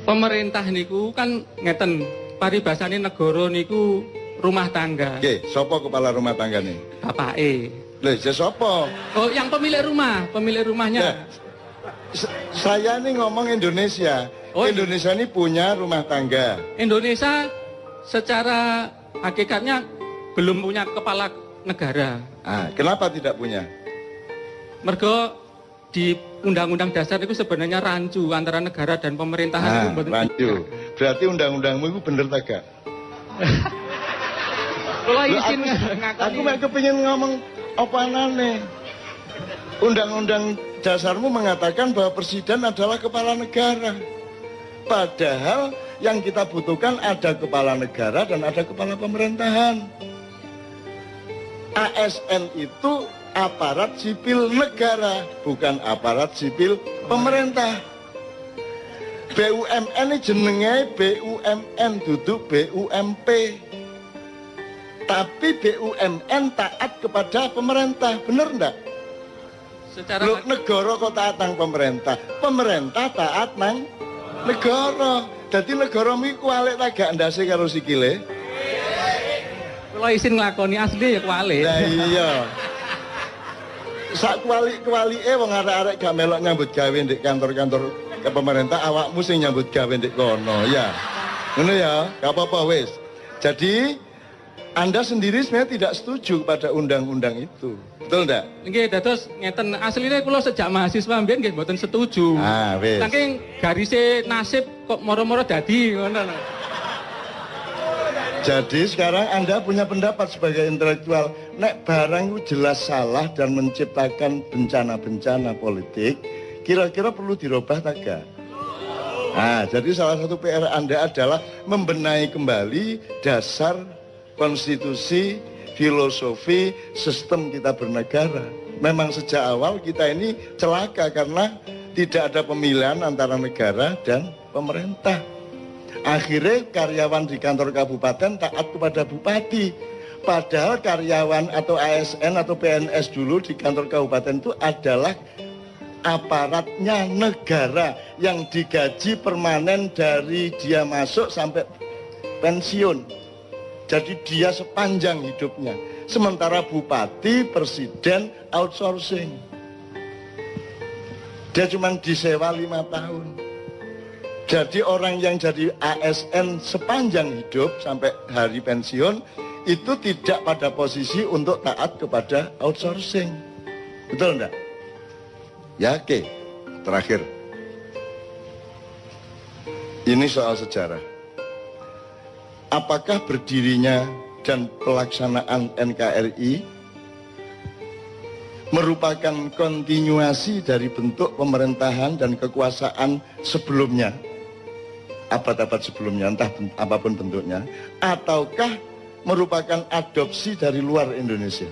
Pemerintah niku kan ngeten, paribasane negara niku rumah tangga. Oke, sapa kepala rumah tangga nih? Bapake. Lha, sapa? Oh, yang pemilik rumahnya. Ya. Saya nih ngomong Indonesia. Oh, Indonesia ini punya rumah tangga. Indonesia secara hakikatnya belum punya kepala negara. Kenapa tidak punya? Mergo di Undang-Undang Dasar itu sebenarnya rancu antara negara dan pemerintahan. Rancu. Berarti undang-undangmu itu bener tak gak? Kalau izin aku mek kepengin ngomong apa anane. Undang-undang dasarmu mengatakan bahwa presiden adalah kepala negara. Padahal Yang kita butuhkan ada kepala negara dan ada kepala pemerintahan. ASN itu aparat sipil negara, bukan aparat sipil pemerintah. BUMN ini jenenge BUMN, duduk BUMP. Tapi BUMN taat kepada pemerintah, bener enggak? Secara Loh, negara kok taat nang pemerintah, pemerintah taat nang negara. Jadi negara mi kualik tak gak ndase karo sikile. kula isin nglakoni asli ya kuali. Lah iya. Sak kualik-kualike wong arek-arek gak melok nyambut gawe ndek kantor-kantor ke pemerintah, awakmu sing nyambut gawe ndek kono ya. Ngono ya, gak apa-apa wis. Jadi Anda sendiri sebenarnya tidak setuju pada undang-undang itu. Betul enggak? Nggih, dados ngeten asline kula sejak mahasiswa mbiyen nggih mboten setuju. Ah, wis. Saking garise nasib kok moro-moro dadi ngono. Jadi sekarang Anda punya pendapat sebagai intelektual, nek barang itu jelas salah dan menciptakan bencana-bencana politik, kira-kira perlu dirubah tak gak? Nah, jadi salah satu PR Anda adalah membenahi kembali dasar konstitusi, filosofi, sistem kita bernegara. Memang sejak awal kita ini celaka karena tidak ada pemilihan antara negara dan pemerintah. Akhirnya karyawan di kantor kabupaten taat kepada bupati. Padahal karyawan atau ASN atau PNS dulu di kantor kabupaten itu adalah aparatnya negara yang digaji permanen dari dia masuk sampai pensiun. Jadi dia sepanjang hidupnya. Sementara bupati, presiden outsourcing. Dia cuma disewa 5 tahun. Jadi orang yang jadi ASN sepanjang hidup sampai hari pensiun itu tidak pada posisi untuk taat kepada outsourcing. Betul enggak? Ya, oke. Terakhir. Ini soal sejarah. Apakah berdirinya dan pelaksanaan NKRI merupakan kontinuasi dari bentuk pemerintahan dan kekuasaan sebelumnya, abad-abad sebelumnya, entah apapun bentuknya, ataukah merupakan adopsi dari luar Indonesia?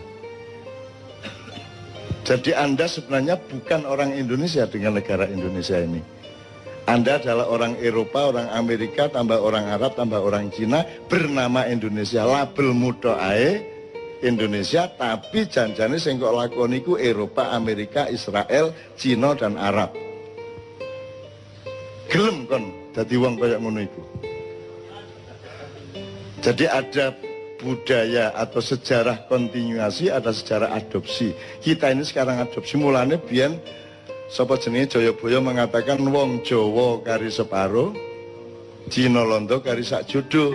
Jadi Anda sebenarnya bukan orang Indonesia dengan negara Indonesia ini. Anda adalah orang Eropa, orang Amerika, tambah orang Arab, tambah orang Cina, bernama Indonesia, label muda ae Indonesia, tapi janjane sing kok lakoni ku Eropa, Amerika, Israel, Cina dan Arab. Gelem kon dadi wong kaya ngono iku. Jadi ada budaya atau sejarah kontinuasi, ada sejarah adopsi. Kita ini sekarang adopsi, mulane biyen sapa jenenge Jayabaya mengatakan wong Jawa kari separo, Cina Londo kari sak jodoh.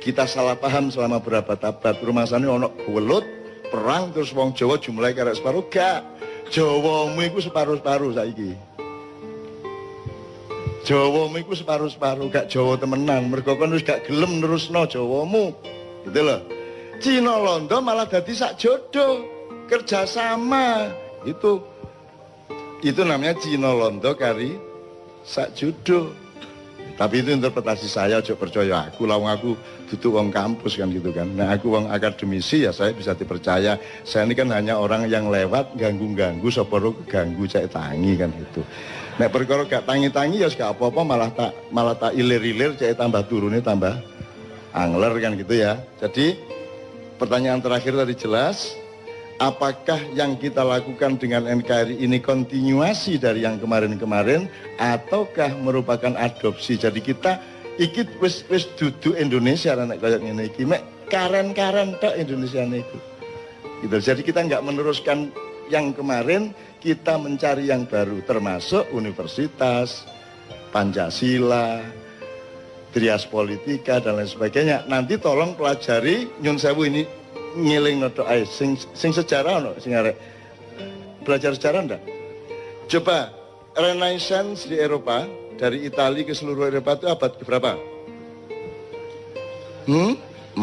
Kita salah paham selama berapa abad. Rumasane ono welut, perang terus wong Jawa jumlahe kari separo, gak. Jawamu iku separo-separo saiki. Jawamu iku separo-separo, gak Jawa temenan. Mergo kon wis gak gelem nerusno Jawamu. Gitu loh. Cina Londo malah dadi sak jodoh, kerjasama. Itu namanya Cina Londo kari sak jodoh. Tapi itu interpretasi saya, aja percaya aku, lawang aku duduk wong kampus kan gitu kan. Nah aku wong akademisi ya saya bisa dipercaya. Saya ini kan hanya orang yang lewat ganggu-ganggu, soporo keganggu cek tangi kan gitu. Nek perkara gak tangi-tangi ya gak apa-apa, malah tak ilir-ilir cek tambah turunnya tambah angler kan gitu ya. Jadi pertanyaan terakhir tadi jelas. Apakah yang kita lakukan dengan NKRI ini kontinuasi dari yang kemarin-kemarin ataukah merupakan adopsi? Jadi kita ikut wis duduk Indonesia nek kaya ngene iki mek karen-karen tok Indonesia niku. Gitu. Jadi kita nggak meneruskan yang kemarin, kita mencari yang baru termasuk universitas, Pancasila, Trias Politika dan lain sebagainya. Nanti tolong pelajari nyun sewu ini ngiling noto ae sing sejarah ono sing arek belajar sejarah ndak? Coba Renaissance di Eropa dari Italia ke seluruh Eropa itu abad keberapa? 14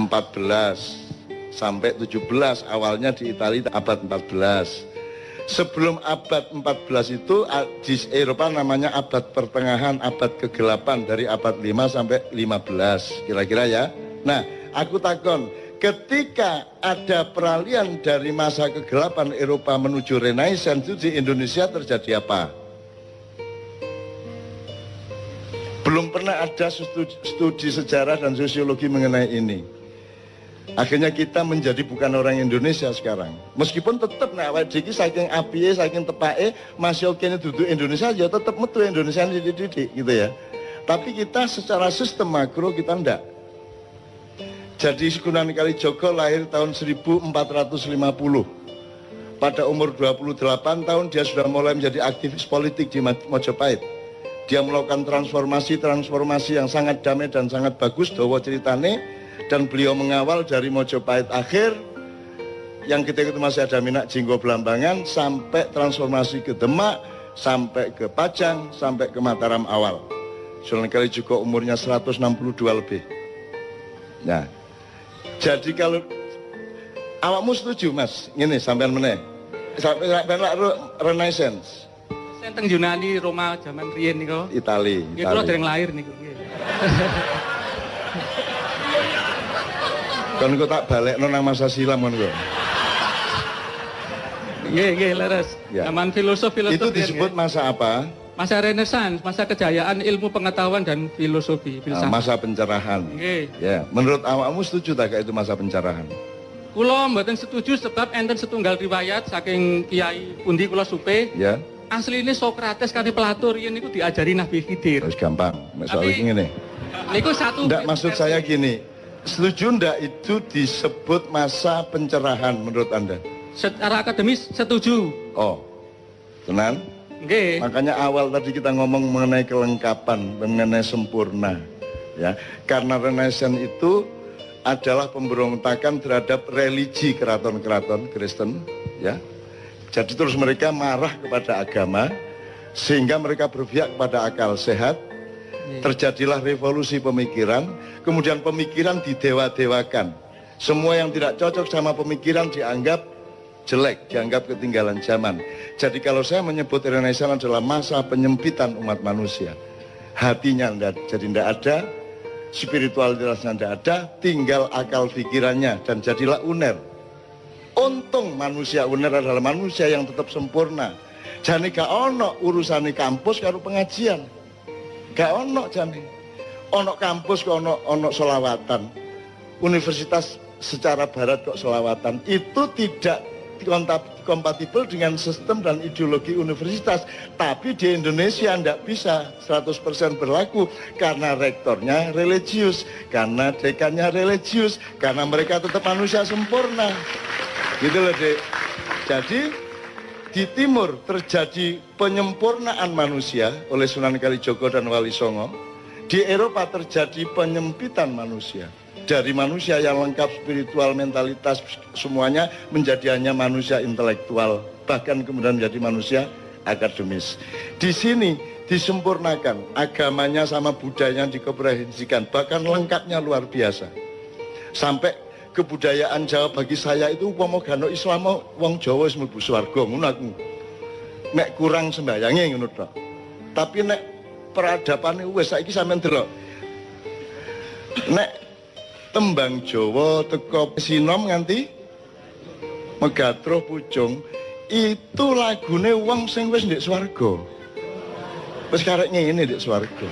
sampai 17, awalnya di Italia abad 14. Sebelum abad 14 itu di Eropa namanya abad pertengahan, abad kegelapan, dari abad 5 sampai 15 kira-kira ya. Nah, aku takon, ketika ada peralihan dari masa kegelapan Eropa menuju Renaissance itu di Indonesia terjadi apa? Belum pernah ada studi sejarah dan sosiologi mengenai ini. Akhirnya kita menjadi bukan orang Indonesia sekarang. Meskipun tetap nek awake dhewe saking apiye, saking tepake, masih kene duduk Indonesia ya tetap metu Indonesia dididik gitu ya. Tapi kita secara sistem makro kita ndak. Jadi Sunan Kalijaga lahir tahun 1450. Pada umur 28 tahun dia sudah mulai menjadi aktivis politik di Mojopahit. Dia melakukan transformasi yang sangat damai dan sangat bagus, dawa ceritane. Dan beliau mengawal dari Mojopahit akhir yang ketika itu masih ada Minak Jinggo Belambangan sampai transformasi ke Demak, sampai ke Pajang, sampai ke Mataram awal. Sunan Kalijaga umurnya 162 lebih. Nah, jadi kalau awakmu setuju Mas, ini sampean meneh. Sampai Renaissance. Saya teng Yunani, Roma zaman riyen niku. Itali. Nggih kula dereng lahir niku. Kan kok tak balekno nang masa silam kan kok. Nggih, leres. Ya. Zaman filosof Itu disebut masa apa? masa Renaissance, masa kejayaan ilmu pengetahuan dan filosofi, filsafat. Masa pencerahan. Nggih. Ya, menurut awakmu setuju tak itu masa pencerahan? Kula mboten setuju sebab enten setunggal riwayat saking Kiai pundi kula supe. Ya. Asline Sokrates kali Plato riyen niku diajari Nabi Khidir. Terus gampang. Soal Tapi- ini. Niku satu. Enggak, maksud saya gini. Setuju enggak itu disebut masa pencerahan menurut Anda? Secara akademis setuju. Oh. Tenan? Nggih. Makanya awal tadi kita ngomong mengenai kelengkapan, mengenai sempurna. Ya, karena Renaissance itu adalah pemberontakan terhadap religi keraton-keraton Kristen, ya. Jadi terus mereka marah kepada agama sehingga mereka berpihak kepada akal sehat. Terjadilah revolusi pemikiran, kemudian pemikiran didewa-dewakan. Semua yang tidak cocok sama pemikiran dianggap jelek, dianggap ketinggalan zaman. Jadi kalau saya menyebut Renaissance adalah masa penyempitan umat manusia. Hatinya jadi tidak ada, spiritualitasnya tidak ada, tinggal akal pikirannya dan jadilah uner. Untung manusia uner adalah manusia yang tetap sempurna. Jane gak ono urusane kampus karo pengajian. Gak ono jane. Ono kampus kok ono selawatan. Universitas secara barat kok selawatan. Itu tidak kompatibel dengan sistem dan ideologi universitas. Tapi di Indonesia tidak bisa 100% berlaku karena rektornya religius, karena dekannya religius, karena mereka tetap manusia sempurna. Gitu loh, Dek. Jadi di timur terjadi penyempurnaan manusia oleh Sunan Kalijaga dan Wali Songo. Di Eropa terjadi penyempitan manusia. Dari manusia yang lengkap spiritual, mentalitas, semuanya menjadi hanya manusia intelektual. Bahkan kemudian menjadi manusia akademis. Di sini disempurnakan agamanya sama budayanya dikomprensikan. Bahkan lengkapnya luar biasa. Sampai kebudayaan Jawa bagi saya itu upama gano Islam wong Jawa wis mlebu swarga ngono aku. Nek kurang sembayange ngono tok. Tapi nek peradapane wis saiki sampean delok. Nek tembang Jawa teko sinom nganti Megatruh Pucung itu lagune wong sing wis ndek swarga. Wis karek ngene ndek swarga.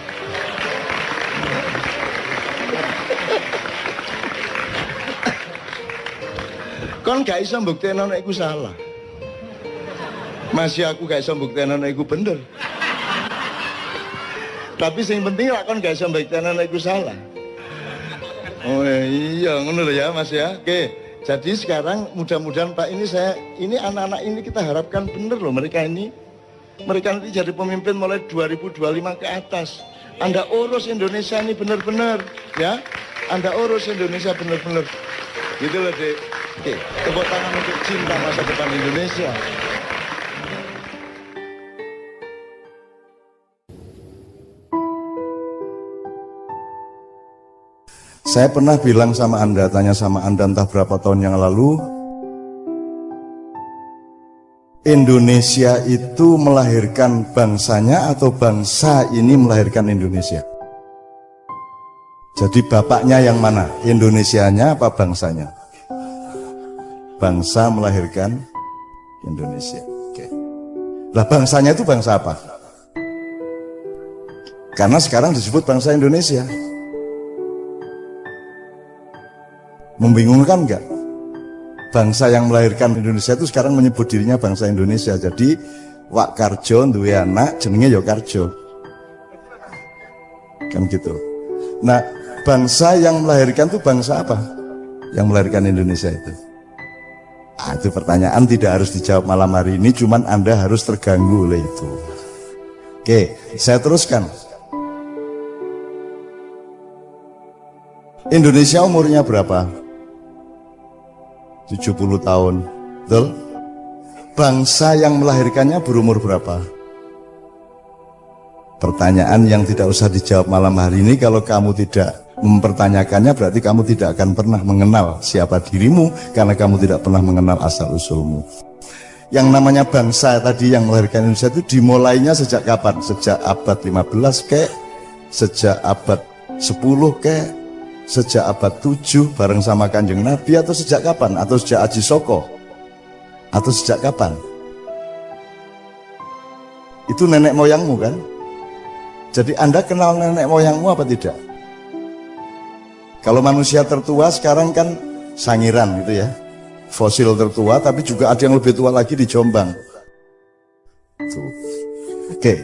Kon gak iso mbuktekno nek iku salah. Masih aku gak iso mbuktekno nek iku bener. Tapi sing penting lak kon gak iso mbuktekno nek iku salah. Oh iya, ngono lho ya Mas ya. Oke, jadi sekarang mudah-mudahan Pak ini anak-anak ini kita harapkan bener loh mereka ini. Mereka nanti jadi pemimpin mulai 2025 ke atas. Anda urus Indonesia ini bener-bener ya. Anda urus Indonesia bener-bener. Gitu loh Dek. Oke, tepuk tangan untuk cinta masa depan Indonesia. Saya pernah bilang sama Anda, tanya sama Anda entah berapa tahun yang lalu, Indonesia itu melahirkan bangsanya atau bangsa ini melahirkan Indonesia? Jadi bapaknya yang mana? Indonesianya apa bangsanya? Bangsa melahirkan Indonesia. Oke. Lah bangsanya itu bangsa apa? Karena sekarang disebut bangsa Indonesia. Membingungkan enggak? Bangsa yang melahirkan Indonesia itu sekarang menyebut dirinya bangsa Indonesia. Jadi Wak Karjo duwe anak jenenge ya Karjo. Kan gitu. Nah, bangsa yang melahirkan itu bangsa apa? Yang melahirkan Indonesia itu. Itu pertanyaan tidak harus dijawab malam hari ini, cuman Anda harus terganggu oleh itu. Oke, saya teruskan. Indonesia umurnya berapa? 70 tahun. Betul? Bangsa yang melahirkannya berumur berapa? Pertanyaan yang tidak usah dijawab malam hari ini. Kalau kamu tidak mempertanyakannya, berarti kamu tidak akan pernah mengenal siapa dirimu, karena kamu tidak pernah mengenal asal-usulmu. Yang namanya bangsa tadi yang melahirkan Indonesia itu dimulainya sejak kapan? Sejak abad 15 kek? Sejak abad 10 kek? Sejak abad 7 bareng sama Kanjeng Nabi, atau sejak kapan? Atau sejak Aji Soko? Atau sejak kapan? Itu nenek moyangmu kan? Jadi Anda kenal nenek moyangmu apa tidak? Kalau manusia tertua sekarang kan Sangiran gitu ya, fosil tertua, tapi juga ada yang lebih tua lagi di Jombang. Tuh. Oke,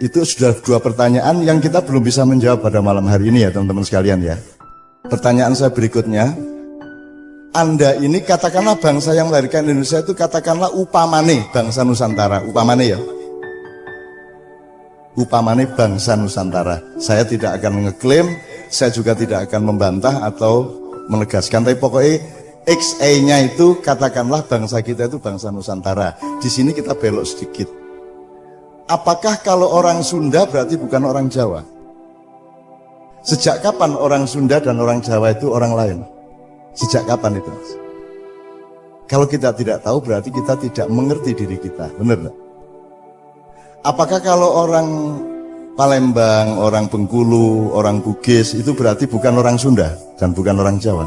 itu sudah dua pertanyaan yang kita belum bisa menjawab pada malam hari ini ya teman-teman sekalian ya. Pertanyaan saya berikutnya, Anda ini katakanlah bangsa yang melahirkan Indonesia itu katakanlah upamane bangsa Nusantara, upamane ya. Upamane bangsa Nusantara. Saya tidak akan ngeklaim, saya juga tidak akan membantah atau menegaskan, tapi pokoknya XA-nya itu katakanlah bangsa kita itu bangsa Nusantara. Di sini kita belok sedikit. Apakah kalau orang Sunda berarti bukan orang Jawa? Sejak kapan orang Sunda dan orang Jawa itu orang lain? Sejak kapan itu? Kalau kita tidak tahu berarti kita tidak mengerti diri kita, benar nggak? Apakah kalau orang Palembang, orang Bengkulu, orang Bugis itu berarti bukan orang Sunda dan bukan orang Jawa?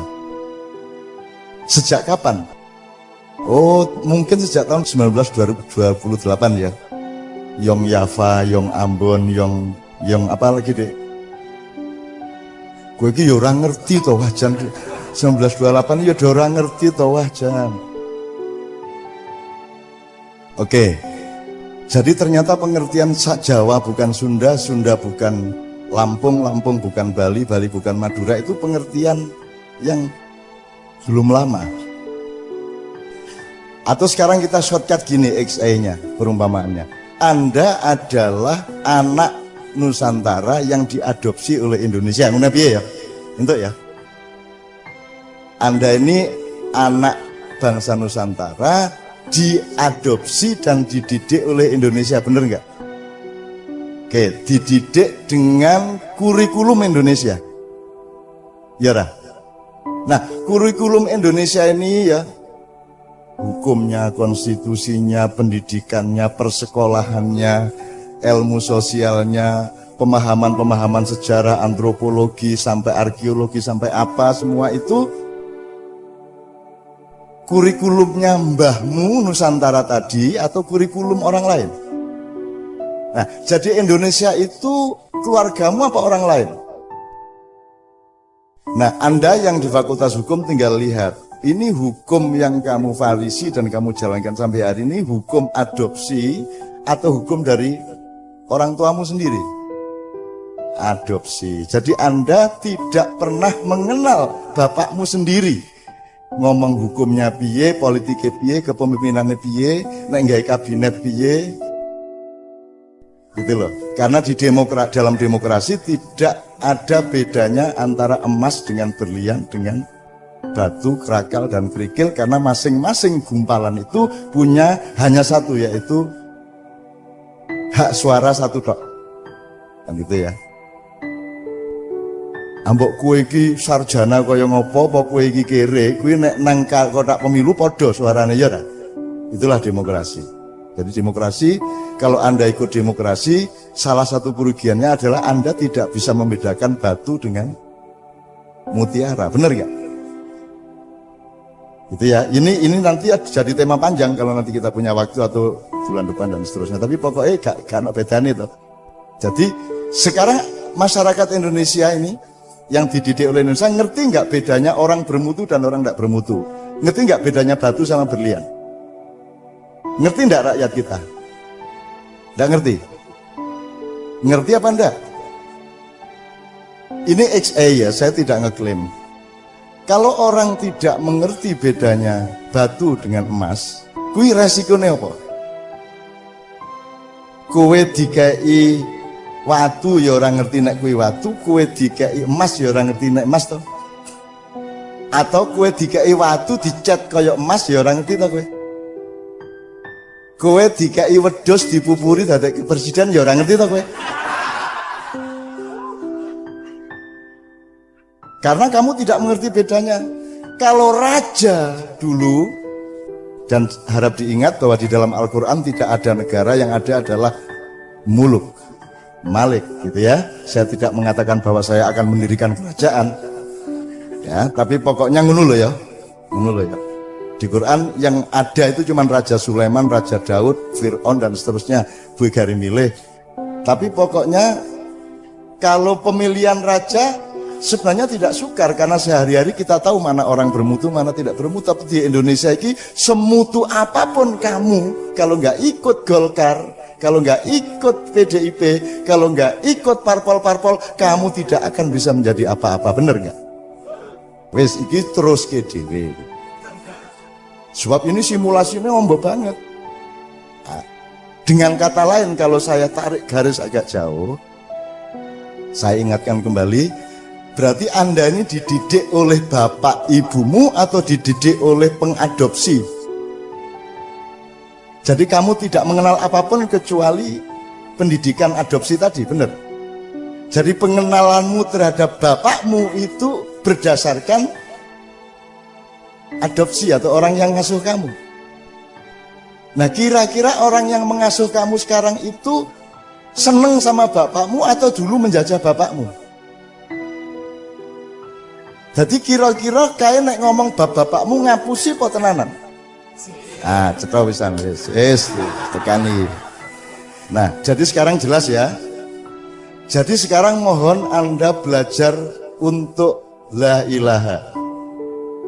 Sejak kapan? Oh, mungkin sejak tahun 1928 ya. Yong Yava, Yong Ambon, Yong apa lagi deh? Gue iki ya ora ngerti to wajan 1928 ya ora ngerti to wajan. Oke. Jadi ternyata pengertian Jawa bukan Sunda, Sunda bukan Lampung, Lampung bukan Bali, Bali bukan Madura, itu pengertian yang belum lama. Atau sekarang kita shortcut gini XA-nya, perumpamaannya. Anda adalah anak Nusantara yang diadopsi oleh Indonesia. Ngono piye ya? Entuk ya. Anda ini anak bangsa Nusantara diadopsi dan dididik oleh Indonesia, bener nggak? Oke, dididik dengan kurikulum Indonesia. Ya dah. Nah, kurikulum Indonesia ini ya, hukumnya, konstitusinya, pendidikannya, persekolahannya, ilmu sosialnya, pemahaman-pemahaman sejarah, antropologi, sampai arkeologi, sampai apa, semua itu kurikulumnya mbahmu Nusantara tadi atau kurikulum orang lain? Nah, jadi Indonesia itu keluargamu apa orang lain? Nah, Anda yang di Fakultas Hukum tinggal lihat, ini hukum yang kamu farisi dan kamu jalankan sampai hari ini hukum adopsi atau hukum dari orang tuamu sendiri? Adopsi. Jadi Anda tidak pernah mengenal bapakmu sendiri. Ngomong hukumnya piye, politiknya piye, kepemimpinannya piye, nek gawe kabinet piye. Gitu loh. Karena di dalam demokrasi tidak ada bedanya antara emas dengan berlian, dengan batu, kerakal, dan kerikil, karena masing-masing gumpalan itu punya hanya satu, yaitu hak suara satu tok. Kan gitu ya. Ambok kue iki sarjana kaya ngopo, apa kue iki kere, kue nek nang kotak pemilu podo suarane ya. Itulah demokrasi. Jadi demokrasi, kalau Anda ikut demokrasi, salah satu kerugiannya adalah Anda tidak bisa membedakan batu dengan mutiara, benar nggak? Gitu ya. Ini nanti jadi tema panjang kalau nanti kita punya waktu atau bulan depan dan seterusnya. Tapi pokoknya gak ada bedanya itu. Jadi sekarang masyarakat Indonesia ini yang dididik oleh Indonesia ngerti nggak bedanya orang bermutu dan orang tidak bermutu? Ngerti nggak bedanya batu sama berlian? Ngerti nggak rakyat kita? Nggak ngerti? Ngerti apa enggak? Ini XA ya, saya tidak ngeklaim. Kalau orang tidak mengerti bedanya batu dengan emas, kui resikonya apa? Kowe dikai watu ya orang ngerti nek kui watu, kowe dikai emas ya orang ngerti nek emas toh. Atau kowe dikai watu dicat kaya emas ya orang ngerti toh kowe. Kowe dikai wedhus dipupuri dadi presiden ya orang ngerti toh kowe. Karena kamu tidak mengerti bedanya. Kalau raja dulu, dan harap diingat bahwa di dalam Al-Quran tidak ada negara, yang ada adalah muluk, malik gitu ya. Saya tidak mengatakan bahwa saya akan mendirikan kerajaan ya, tapi pokoknya ngono lho ya. Ngono lho ya. Di Quran yang ada itu cuma Raja Sulaiman, Raja Daud, Fir'aun dan seterusnya, Buigari milih. Tapi pokoknya kalau pemilihan raja sebenarnya tidak sukar, karena sehari-hari kita tahu mana orang bermutu, mana tidak bermutu. Tapi di Indonesia ini semutu apapun kamu, kalau nggak ikut Golkar, kalau nggak ikut PDIP, kalau nggak ikut parpol-parpol, kamu tidak akan bisa menjadi apa-apa, bener nggak? Wes iki terus ke dhewe. Sebab ini simulasinya ombo banget. Nah, dengan kata lain, kalau saya tarik garis agak jauh, saya ingatkan kembali. Berarti Anda ini dididik oleh bapak ibumu atau dididik oleh pengadopsi? Jadi kamu tidak mengenal apapun kecuali pendidikan adopsi tadi, benar? Jadi pengenalanmu terhadap bapakmu itu berdasarkan adopsi atau orang yang ngasuh kamu. Nah kira-kira orang yang mengasuh kamu sekarang itu seneng sama bapakmu atau dulu menjajah bapakmu? Jadi kira-kira kayak nek ngomong bapakmu ngapusi apa tenanan? Ah, cetha wisan wis tekani. Nah, jadi sekarang jelas ya. Jadi sekarang mohon Anda belajar untuk la ilaha.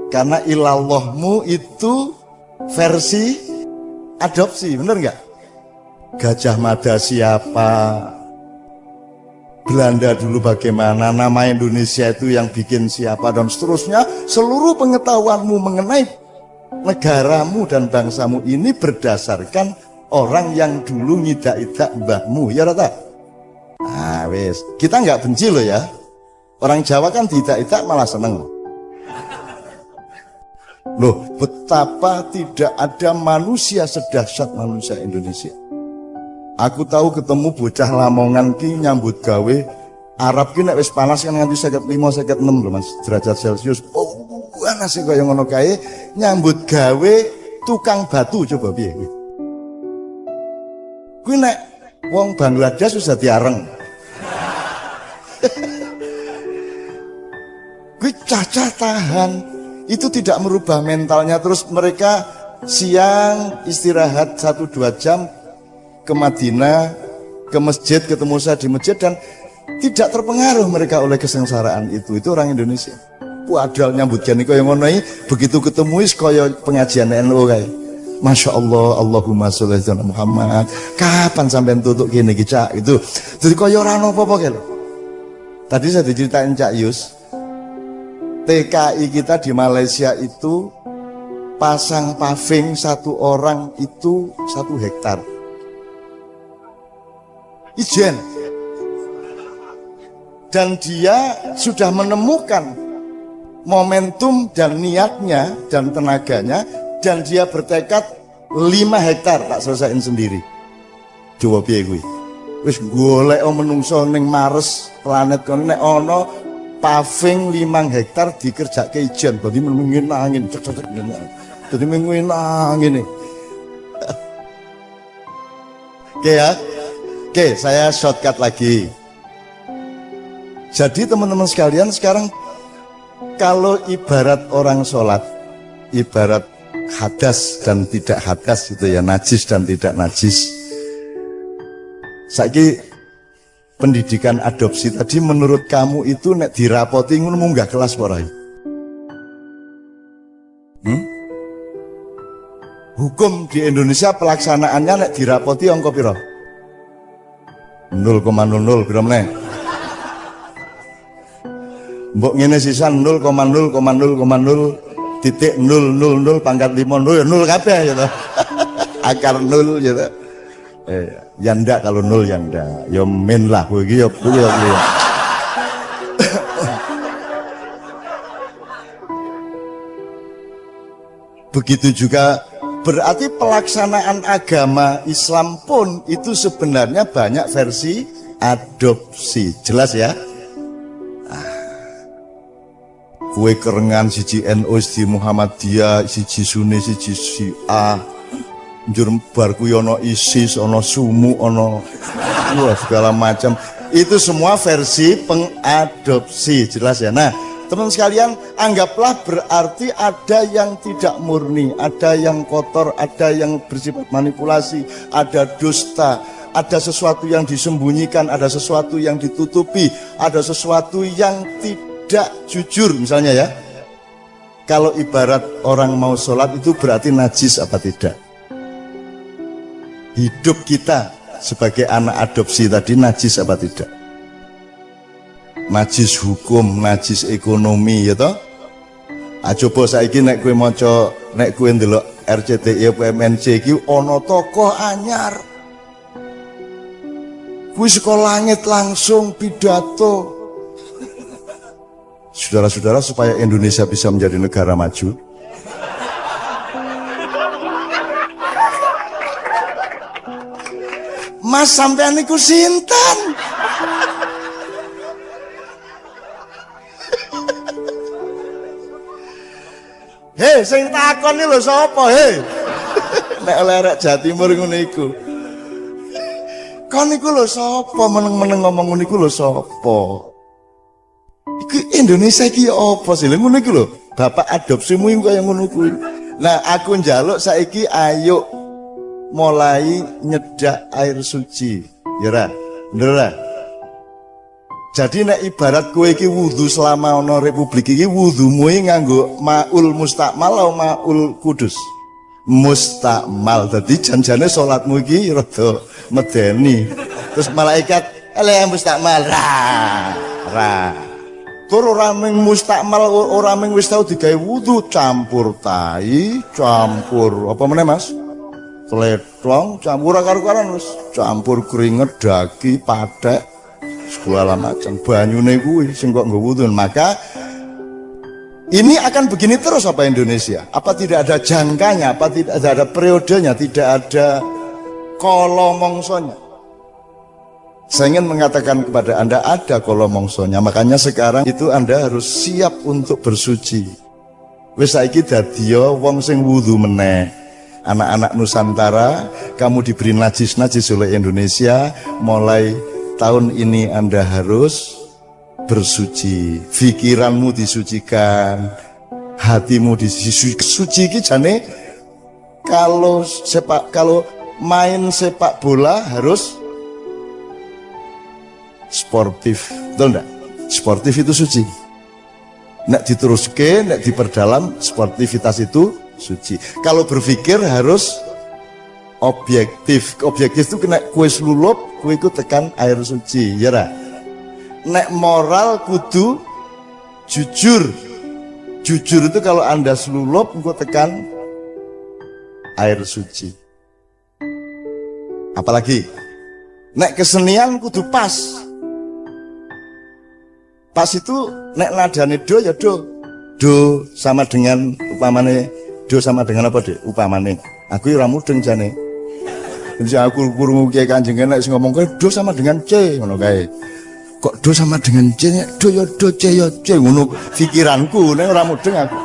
Karena ilallahmu itu versi adopsi, bener nggak? Gajah Mada siapa? Belanda dulu bagaimana, nama Indonesia itu yang bikin siapa, dan seterusnya. Seluruh pengetahuanmu mengenai negaramu dan bangsamu ini berdasarkan orang yang dulu ngidak-idak mbahmu, ya rata. Nah wes, kita nggak benci loh ya. Orang Jawa kan diidak-idak malah seneng. Loh, betapa tidak ada manusia sedahsyat manusia Indonesia. Aku tahu ketemu bocah Lamongan ki nyambut gawe Arab ki nek wis panas kan nganti 55 56 lho Mas derajat Celcius. Oh, panas kaya ngono kae nyambut gawe tukang batu, coba piye kuwi. Kuwi nek wong Bangladesh wis dadi areng. Kuwi cacah tahan. Itu tidak merubah mentalnya, terus mereka siang istirahat 1-2 jam ke Madinah, ke masjid, ketemu saya di masjid, dan tidak terpengaruh mereka oleh kesengsaraan itu. Itu orang Indonesia. Padahal nyambut gani kaya ngono iki, begitu ketemu wis kaya pengajian NU kae. Masya Allah, Allahumma sholli ala Muhammad. Kapan sampean tutuk kene iki Cak? Itu. Jadi kaya ora apa-apa kae lho. Tadi saya diceritain Cak Yus, TKI kita di Malaysia itu pasang paving satu orang itu 1 hektar. Ijen. Dan dia sudah menemukan momentum dan niatnya dan tenaganya, dan dia bertekad 5 hektar tak selesaiin sendiri. Coba piye kuwi? Wis golek menungso ning Mars planet kono nek ana paving 5 hektar dikerjake ijen, berarti mengin angin. Dadi mengin angin. Oke ya. Oke, saya shortcut lagi. Jadi teman-teman sekalian, sekarang kalau ibarat orang sholat, ibarat hadas dan tidak hadas gitu ya, najis dan tidak najis. Saiki pendidikan adopsi tadi menurut kamu itu nek dirapoti ngono munggah kelas apa ora? Hukum di Indonesia pelaksanaannya nek dirapoti angka piro? 0,00 piro meneh? Mbok ngene sisan 0,0,0,0 titik 000 pangkat 5 ya 0 kabeh ya toh. Akar 0 ya toh. Ya ndak kalau 0 ya ndak. Ya min lah kowe iki ya kuwi ya. Begitu juga berarti pelaksanaan agama Islam pun itu sebenarnya banyak versi adopsi. Jelas ya? Kue kerengan siji NU, siji Muhammadiyah, siji Sunni, siji Syiah, njur barku yono ISIS, ono sumu, ono segala macam. Itu semua versi pengadopsi, jelas ya. Nah, teman sekalian, anggaplah berarti ada yang tidak murni, ada yang kotor, ada yang bersifat manipulasi, ada dusta, ada sesuatu yang disembunyikan, ada sesuatu yang ditutupi, ada sesuatu yang tidak jujur misalnya ya. Kalau ibarat orang mau sholat itu berarti najis apa tidak? Hidup kita sebagai anak adopsi tadi najis apa tidak? Najis hukum, najis ekonomi ya toh? Coba saiki nek kowe maca, nek kowe ndelok RCTI PMNC iki ana tokoh anyar. Kuwi saka langit langsung pidato. Saudara-saudara, supaya Indonesia bisa menjadi negara maju, Mas sampean niku sinten? Hei, sing takon iki lho sapa, hei? Nek oleh arek Jawa Timur ngono iku. Kon niku lho sapa meneng-meneng ngomong ngono iku lho sapa? Iku Indonesia iki apa sih? Lha ngono iku lho, bapak adopsimu iku kaya ngono kuwi. Nah, aku njaluk saiki ayo mulai nyedak air suci. Ya ra? Bener ra? Jadi nek ibarat kowe iki wudu selama ana republik iki wudumu nganggo maul mustakmal atau maul kudus. Mustakmal. Dadi janjane salatmu iki rada medeni. Terus malaikat ele mustakmal ra. Tur ora ming mustakmal, ora ming wis tau digawe wudu, campur tai, campur apa meneh Mas? Tletong, campur karo-karan wis, campur keringet, daki, pathek, segala macam. Banyune kuwi sing kok nggo wudu. Maka ini akan begini terus apa Indonesia? Apa tidak ada jangkanya? Apa tidak ada periodenya? Tidak ada kolomongsonya? Saya ingin mengatakan kepada Anda ada kolomongsonya. Makanya sekarang itu Anda harus siap untuk bersuci. Wis saiki dadiya wong sing wudu meneh. Anak-anak Nusantara, kamu diberi najis-najis oleh Indonesia. Mulai tahun ini Anda harus bersuci. Pikiranmu disucikan, hatimu disucikan. Suci iki jane kalau main sepak bola harus sportif, betul enggak? Sportif itu suci. Nek diteruske, nek diperdalam, sportivitas itu suci. Kalau berpikir harus objektif. Objektif itu kena kue selulup, kue itu tekan air suci, ya ra? Nek moral kudu jujur. Jujur itu kalau Anda selulup, kue tekan air suci. Apalagi nek kesenian kudu pas. Pas itu nek nadane do ya do. Do sama dengan upamane, do sama dengan apa deh? Upamane aku ora mudeng jane. Jadi aku kurung kiai Kanjeng nek sing ngomong kowe do sama dengan C ngono kae. Kok do sama dengan C? Do ya do, C ya C ngono pikiranku nek ora mudeng aku.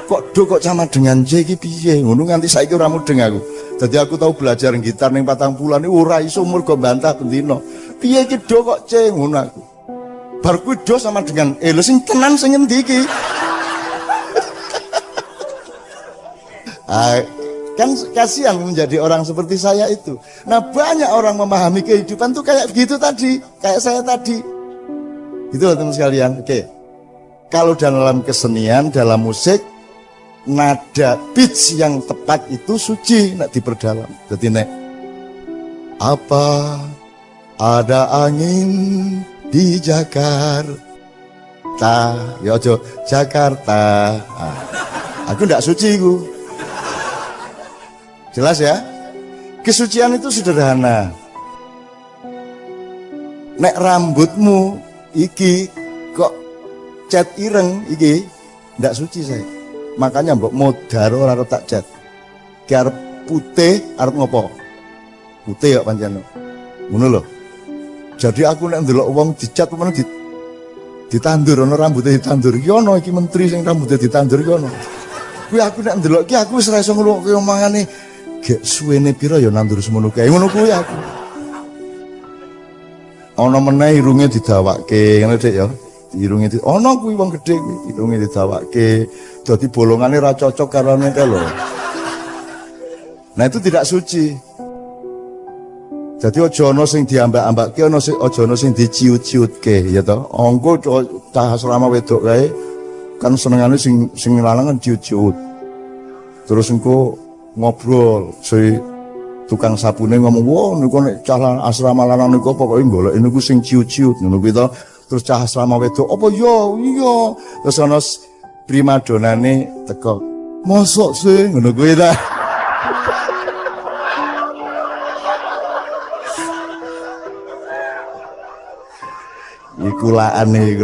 Kok do kok sama dengan C iki piye? Ngono nganti saiki ora mudeng aku. Jadi aku tahu belajar gitar ning 40-an iki ora iso mergo bantah bendina. Piye iki do kok ngono aku. Bar kuwi do sama dengan lho sing tenan sing endi iki? Kan kasihan menjadi orang seperti saya itu. Nah banyak orang memahami kehidupan tuh kayak begitu tadi, kayak saya tadi. Gitu loh teman sekalian. Oke. Kalau dalam kesenian, dalam musik, nada pitch yang tepat itu suci, nak diperdalam. Jadi nek apa ada angin di Jakarta, ya ojo Jakarta. Aku ndak suci ku. Jelas ya? Kesucian itu sederhana. Nek rambutmu iki kok cat ireng iki ndak suci saya. Makanya mbok modar ora tak cat. Ki arep putih arep ngopo? Putih kok pancen. Ngono lho. Jadi aku nek ndelok wong dicat pemene ditandur ana rambutnya ditandur. Ki ana iki menteri sing rambutnya ditandur ki ana. Kuwi aku nek ndelok ki aku wis ora iso ngrungokne omongane. Gek suwene pira ya nandur semono kae. Ngono kuwi aku. Ana meneh irunge didawakke, ngene Dik ya. Irunge ana kuwi wong gedhe kuwi, irunge didawakke. Dadi bolongane ra cocok karo nete lho. Nah itu tidak suci. Jadi aja ana sing diambak-ambakke, aja ana sing diciut-ciutke ya to. Angko cah asrama wedok kae kan senengane sing lanang kan ciut-ciut. Terus engko ngobrol, si tukang sabune ngomong, wah niku nek cah asrama lanang niku pokoke golek niku sing ciut-ciut ngono kuwi to. Terus cah asrama wedok, apa ya? Iya. Terus ana primadonane teko. Mosok sih ngono kuwi ta. Iku laane.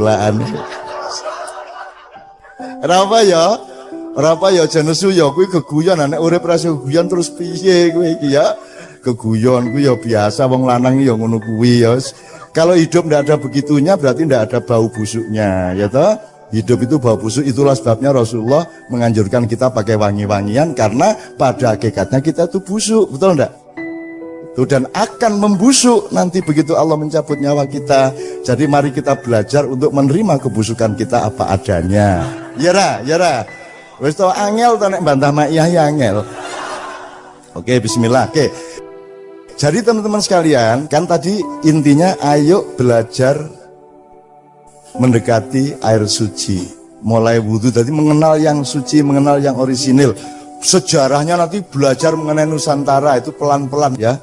Kenapa ya? Ora ya aja nesu ya kuwi geguyon nek urip ra geguyon terus piye kuwi iki ya. Geguyon kuwi ya biasa wong lanang ya ngono kuwi ya. Kalau hidup ndak ada begitunya berarti ndak ada bau busuknya ya toh. Hidup itu bau busuk, itulah sebabnya Rasulullah menganjurkan kita pakai wangi-wangian karena pada hakikatnya kita itu busuk, betul ndak? Tuh, dan akan membusuk nanti begitu Allah mencabut nyawa kita. Jadi mari kita belajar untuk menerima kebusukan kita apa adanya. Ya ra. Wis to angel to nek bantah mak iya angel. Oke, bismillah. Oke. Jadi teman-teman sekalian, kan tadi intinya ayo belajar mendekati air suci. Mulai wudhu tadi mengenal yang suci, mengenal yang orisinil. Sejarahnya nanti belajar mengenai Nusantara itu pelan-pelan ya.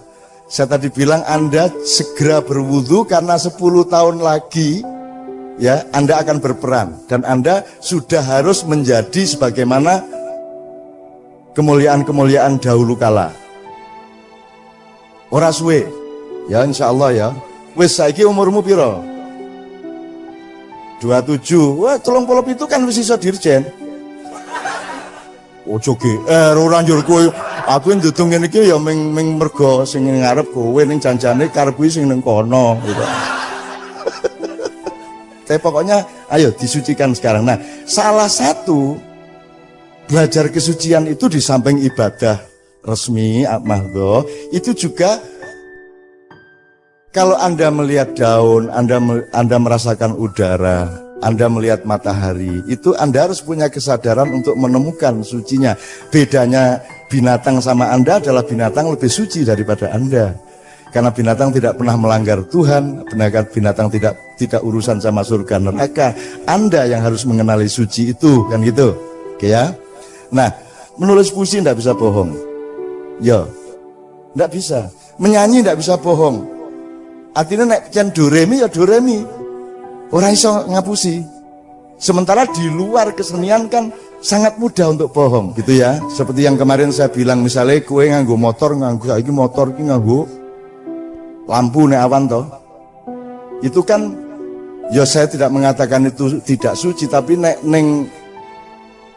Saya tadi bilang Anda segera berwudhu karena 10 tahun lagi ya Anda akan berperan dan Anda sudah harus menjadi sebagaimana kemuliaan-kemuliaan dahulu kala. Ora suwe ya insyaallah ya. Wis saiki umurmu piro? 27. Wah 37 kan wis iso dirjen. Ojo ora njur kowe aku ndudung ngene iki ya ming mergo sing ngarep kowe ning janjane karep kuwi sing ning kono gitu. Tapi pokoknya ayo disucikan sekarang. Nah, salah satu belajar kesucian itu di samping ibadah resmi mahdhah itu juga kalau Anda melihat daun, Anda merasakan udara, Anda melihat matahari, itu Anda harus punya kesadaran untuk menemukan sucinya. Bedanya binatang sama Anda adalah binatang lebih suci daripada Anda. Karena binatang tidak pernah melanggar Tuhan, binatang tidak urusan sama surga neraka. Anda yang harus mengenali suci itu, kan gitu. Oke ya. Nah, menulis puisi tidak bisa bohong. Ya, tidak bisa. Menyanyi tidak bisa bohong. Artinya nek jan do re mi ya do re mi. Ora iso ngapusi. Sementara di luar kesenian kan sangat mudah untuk bohong gitu ya. Seperti yang kemarin saya bilang misalnya kowe nganggo motor, saiki motor iki nganggo lampu nek awan toh. Itu kan ya saya tidak mengatakan itu tidak suci, tapi nek ning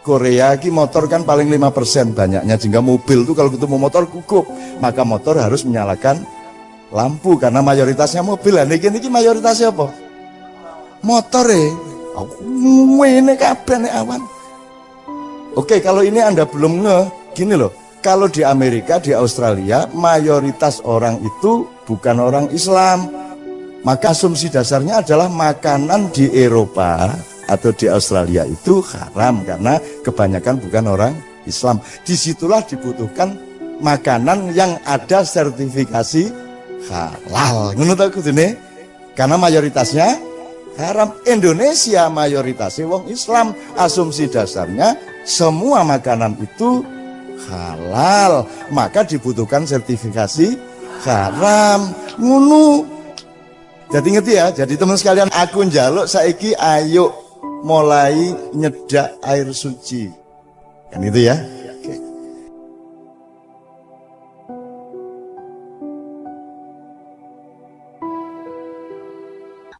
Korea iki motor kan paling 5% banyaknya, sehingga mobil tuh kalau ketemu motor gugup, maka motor harus menyalakan lampu karena mayoritasnya mobil. Lah niki mayoritasnya apa? Motor ini kabeh nek awan. Oke, kalau ini Anda belum gini loh. Kalau di Amerika, di Australia, mayoritas orang itu bukan orang Islam. Maka asumsi dasarnya adalah makanan di Eropa atau di Australia itu haram karena kebanyakan bukan orang Islam. Disitulah dibutuhkan makanan yang ada sertifikasi halal. Menurut aku ini, karena mayoritasnya haram. Indonesia mayoritasnya wong Islam. Asumsi dasarnya semua makanan itu halal, maka dibutuhkan sertifikasi haram. Ngono. Jadi ngerti ya. Jadi teman sekalian, aku njaluk saiki ayo mulai nyedak air suci. Kan itu ya. Oke.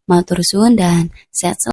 Matur suwun dan sehat